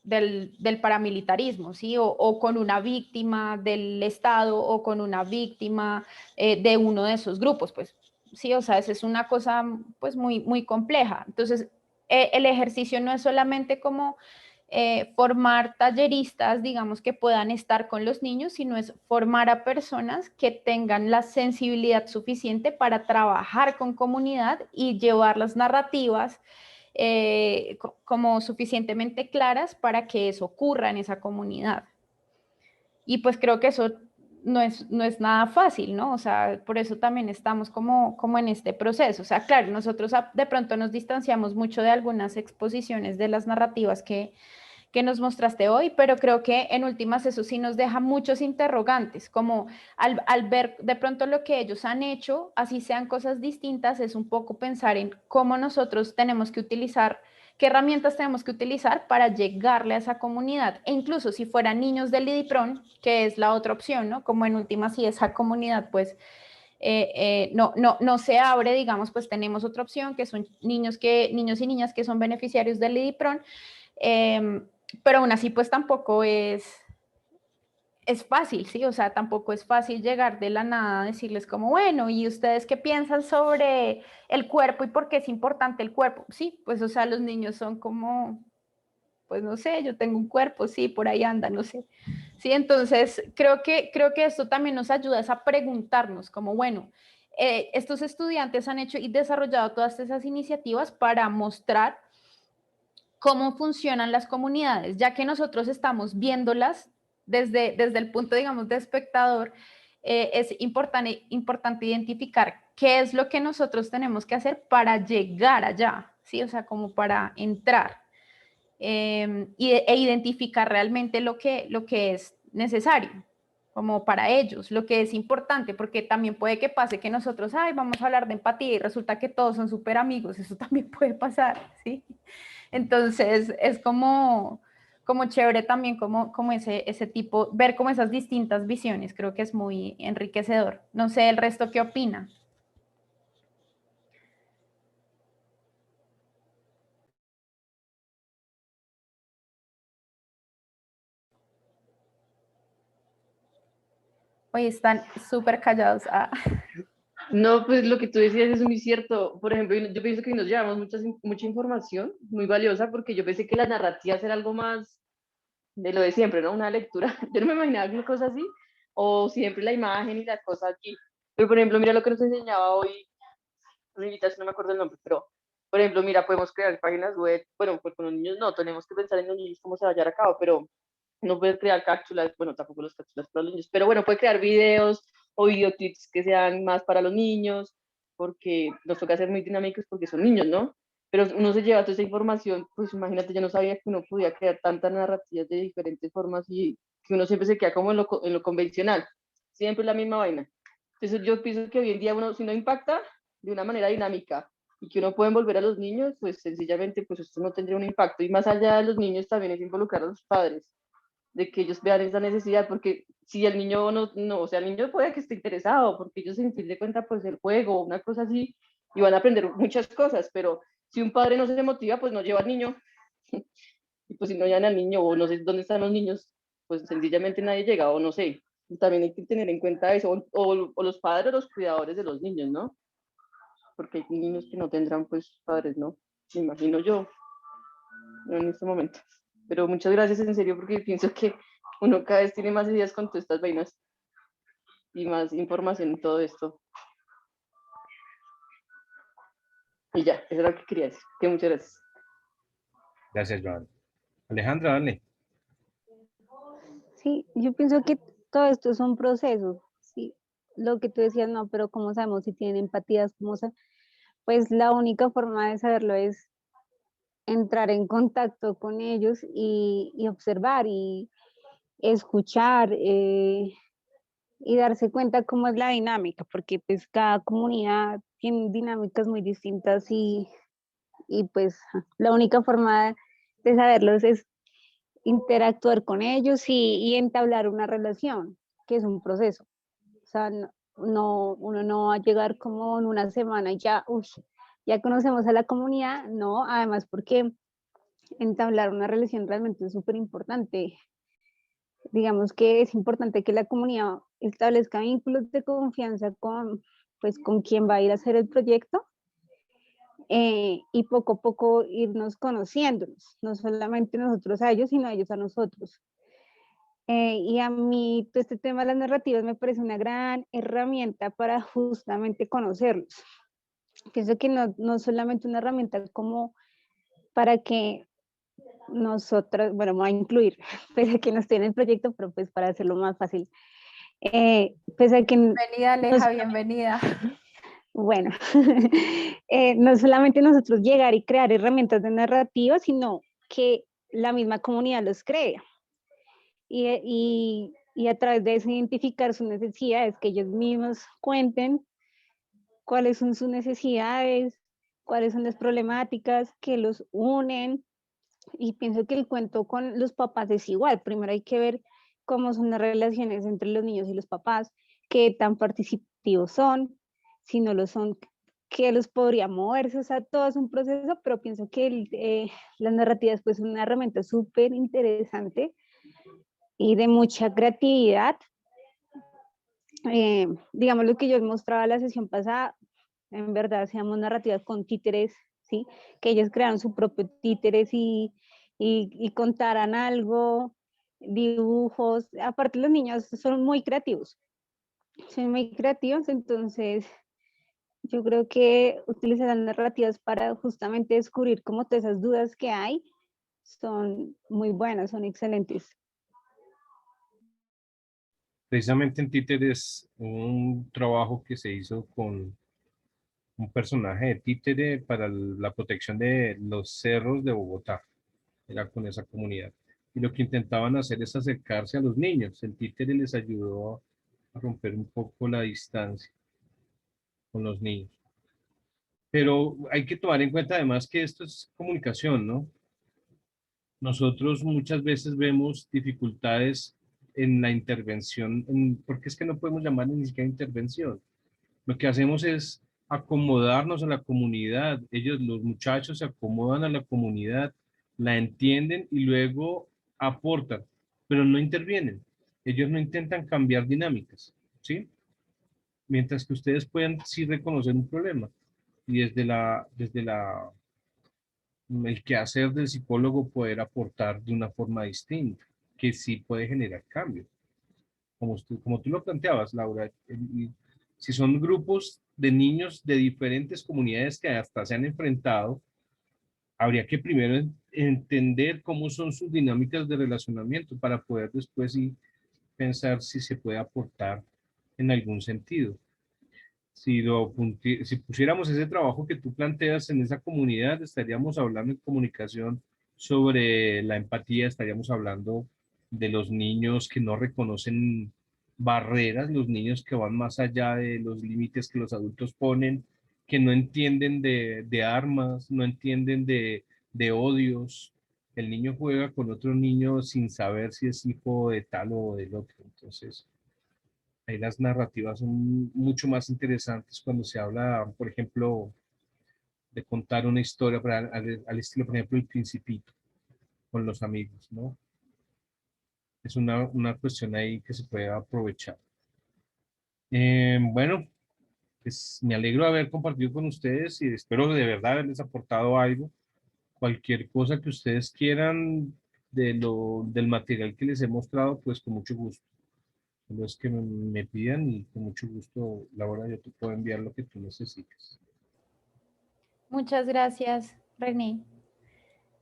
del paramilitarismo, ¿sí? O con una víctima del Estado o con una víctima de uno de esos grupos, pues, sí, o sea, esa es una cosa, pues, muy, muy compleja. Entonces, el ejercicio no es solamente como formar talleristas, digamos, que puedan estar con los niños, sino es formar a personas que tengan la sensibilidad suficiente para trabajar con comunidad y llevar las narrativas como suficientemente claras para que eso ocurra en esa comunidad. Y pues creo que eso no es nada fácil, ¿no? O sea, por eso también estamos como en este proceso. O sea, claro, nosotros de pronto nos distanciamos mucho de algunas exposiciones de las narrativas que que nos mostraste hoy, pero creo que en últimas eso sí nos deja muchos interrogantes, como al ver de pronto lo que ellos han hecho, así sean cosas distintas, es un poco pensar en cómo nosotros tenemos que utilizar, qué herramientas tenemos que utilizar para llegarle a esa comunidad, e incluso si fueran niños del IDIPRON, que es la otra opción, ¿no? Como en últimas si esa comunidad pues no se abre, digamos, pues tenemos otra opción que son niños y niñas que son beneficiarios del IDIPRON, pero aún así pues tampoco es fácil, ¿sí? O sea, tampoco es fácil llegar de la nada a decirles como, bueno, ¿y ustedes qué piensan sobre el cuerpo y por qué es importante el cuerpo? Sí, pues o sea, los niños son como, pues no sé, yo tengo un cuerpo, sí, por ahí anda, no sé. Sí, entonces creo que esto también nos ayuda a preguntarnos como, bueno, estos estudiantes han hecho y desarrollado todas esas iniciativas para mostrar cómo funcionan las comunidades, ya que nosotros estamos viéndolas desde el punto, digamos, de espectador, es importante identificar qué es lo que nosotros tenemos que hacer para llegar allá, ¿sí? O sea, como para entrar e identificar realmente lo que es necesario, como para ellos, lo que es importante, porque también puede que pase que nosotros, ay, vamos a hablar de empatía y resulta que todos son súper amigos, eso también puede pasar, ¿sí? Entonces es como chévere también como ese tipo, ver como esas distintas visiones, creo que es muy enriquecedor. No sé el resto qué opina. Hoy están súper callados. Ah. No, pues lo que tú decías es muy cierto. Por ejemplo, yo pienso que nos llevamos mucha información muy valiosa porque yo pensé que la narrativa era algo más de lo de siempre, ¿no? Una lectura. Yo no me imaginaba una cosa así, o siempre la imagen y las cosas aquí. Pero, por ejemplo, mira lo que nos enseñaba hoy, una invitación, no me acuerdo el nombre, pero, por ejemplo, mira, podemos crear páginas web. Bueno, pues con los niños no, tenemos que pensar en los niños cómo se va a llevar a cabo, pero no puede crear cápsulas, bueno, tampoco las cápsulas para los niños, pero bueno, puede crear videos o videoclips que sean más para los niños, porque nos toca ser muy dinámicos porque son niños, ¿no? Pero uno se lleva toda esa información, pues imagínate, yo no sabía que uno podía crear tantas narrativas de diferentes formas y que uno siempre se queda como en lo convencional, siempre la misma vaina. Entonces yo pienso que hoy en día uno, si no impacta de una manera dinámica y que uno puede envolver a los niños, pues sencillamente pues esto no tendría un impacto. Y más allá de los niños también es involucrar a los padres, de que ellos vean esa necesidad, porque si el niño no, o sea, el niño puede que esté interesado, porque ellos en fin de cuenta, pues el juego, una cosa así, y van a aprender muchas cosas, pero si un padre no se motiva, pues no lleva al niño, y pues si no llevan al niño, o no sé dónde están los niños, pues sencillamente nadie llega, o no sé, también hay que tener en cuenta eso, o los padres o los cuidadores de los niños, ¿no? Porque hay niños que no tendrán, pues, padres, ¿no? Me imagino yo, en este momento. Pero muchas gracias en serio porque pienso que uno cada vez tiene más ideas con todas estas vainas y más información en todo esto. Y ya, eso era lo que quería decir. Que muchas gracias. Gracias, Joan. Alejandra, dale. Sí, yo pienso que todo esto es un proceso, sí. Lo que tú decías, no, pero ¿cómo sabemos si tienen empatías? Pues la única forma de saberlo es entrar en contacto con ellos y observar y escuchar y darse cuenta cómo es la dinámica, porque pues cada comunidad tiene dinámicas muy distintas y pues la única forma de saberlos es interactuar con ellos y entablar una relación, que es un proceso. O sea, uno no va a llegar como en una semana y ya, ya conocemos a la comunidad, no, además porque entablar una relación realmente es súper importante. Digamos que es importante que la comunidad establezca vínculos de confianza con quien va a ir a hacer el proyecto y poco a poco irnos conociéndonos, no solamente nosotros a ellos, sino ellos a nosotros. Y a mí todo este tema de las narrativas me parece una gran herramienta para justamente conocerlos. Pienso que no solamente una herramienta como para que nosotros, bueno, me voy a incluir, pese a que no estoy en el proyecto, pero pues para hacerlo más fácil. Pese a que bienvenida, Aleja, bienvenida. Bueno, no solamente nosotros llegar y crear herramientas de narrativa, sino que la misma comunidad los crea. Y a través de eso identificar sus necesidades, que ellos mismos cuenten cuáles son sus necesidades, cuáles son las problemáticas que los unen. Y pienso que el cuento con los papás es igual. Primero hay que ver cómo son las relaciones entre los niños y los papás, qué tan participativos son, si no lo son, qué los podría moverse, o sea, todo es un proceso, pero pienso que las narrativas pues son una herramienta súper interesante y de mucha creatividad. Digamos lo que yo mostraba la sesión pasada, en verdad hacíamos narrativas con títeres, ¿sí? Que ellos crearon su propio títeres y contaran algo, dibujos. Aparte los niños son muy creativos, entonces yo creo que utilizar las narrativas para justamente descubrir como todas esas dudas que hay son muy buenas, son excelentes. Precisamente en Títeres, un trabajo que se hizo con un personaje de títere para la protección de los cerros de Bogotá, era con esa comunidad. Y lo que intentaban hacer es acercarse a los niños. El títere les ayudó a romper un poco la distancia con los niños. Pero hay que tomar en cuenta además que esto es comunicación, ¿no? Nosotros muchas veces vemos dificultades en la intervención, porque es que no podemos llamar ni siquiera intervención. Lo que hacemos es acomodarnos a la comunidad. Ellos, los muchachos, se acomodan a la comunidad, la entienden y luego aportan, pero no intervienen. Ellos no intentan cambiar dinámicas, ¿sí? Mientras que ustedes pueden sí reconocer un problema y el quehacer del psicólogo poder aportar de una forma distinta, que sí puede generar cambio. Como tú lo planteabas, Laura, si son grupos de niños de diferentes comunidades que hasta se han enfrentado, habría que primero entender cómo son sus dinámicas de relacionamiento para poder después sí pensar si se puede aportar en algún sentido. Si pusiéramos ese trabajo que tú planteas en esa comunidad, estaríamos hablando en comunicación sobre la empatía, estaríamos hablando de los niños que no reconocen barreras, los niños que van más allá de los límites que los adultos ponen, que no entienden de armas, no entienden de odios. El niño juega con otro niño sin saber si es hijo de tal o del otro. Entonces, ahí las narrativas son mucho más interesantes cuando se habla, por ejemplo, de contar una historia al estilo, por ejemplo, El Principito, con los amigos, ¿no? Es una cuestión ahí que se puede aprovechar. Bueno, pues me alegro de haber compartido con ustedes y espero de verdad haberles aportado algo. Cualquier cosa que ustedes quieran del material que les he mostrado, pues con mucho gusto. Solo es que me pidan y con mucho gusto, Laura, yo te puedo enviar lo que tú necesites. Muchas gracias, René.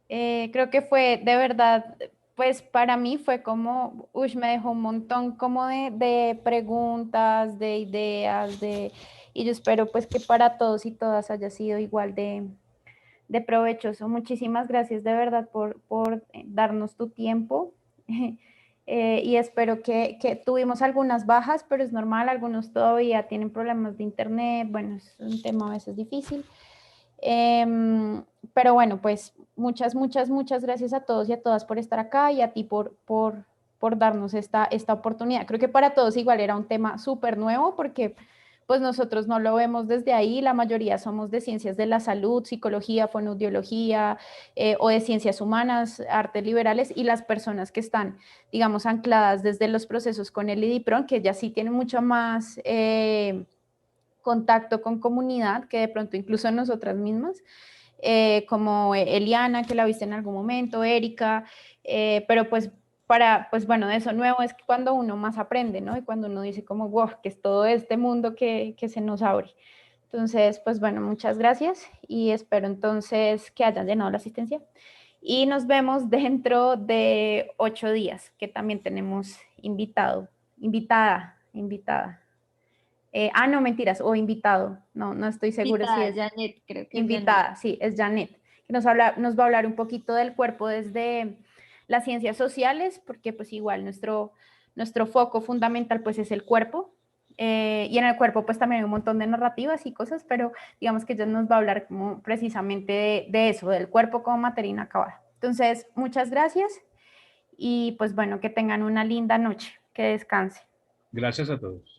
Creo que fue de verdad, pues para mí fue como, me dejó un montón como de preguntas, de ideas, y yo espero pues que para todos y todas haya sido igual de provechoso. Muchísimas gracias de verdad por darnos tu tiempo. Y espero que tuvimos algunas bajas, pero es normal, algunos todavía tienen problemas de internet, bueno, es un tema a veces difícil. Pero bueno, pues muchas gracias a todos y a todas por estar acá y a ti por darnos esta oportunidad. Creo que para todos igual era un tema súper nuevo porque pues nosotros no lo vemos desde ahí, la mayoría somos de ciencias de la salud, psicología, fonoaudiología o de ciencias humanas, artes liberales, y las personas que están, digamos, ancladas desde los procesos con el IDIPRON, que ya sí tienen mucho más contacto con comunidad que de pronto incluso nosotras mismas, como Eliana, que la viste en algún momento, Erika, pero pues bueno, de eso nuevo es cuando uno más aprende, ¿no? Y cuando uno dice como, wow, que es todo este mundo que se nos abre. Entonces, pues bueno, muchas gracias y espero entonces que hayan llenado la asistencia. Y nos vemos dentro de 8 días, que también tenemos invitada. No, mentiras, o invitado, no estoy segura Invitada, si es Janet, creo que invitada, es Janet. sí, es Janet, que nos va a hablar un poquito del cuerpo desde las ciencias sociales, porque pues igual nuestro foco fundamental pues es el cuerpo, y en el cuerpo pues también hay un montón de narrativas y cosas, pero digamos que ella nos va a hablar como precisamente de eso, del cuerpo como materia inacabada. Entonces, muchas gracias y pues bueno, que tengan una linda noche, que descansen. Gracias a todos.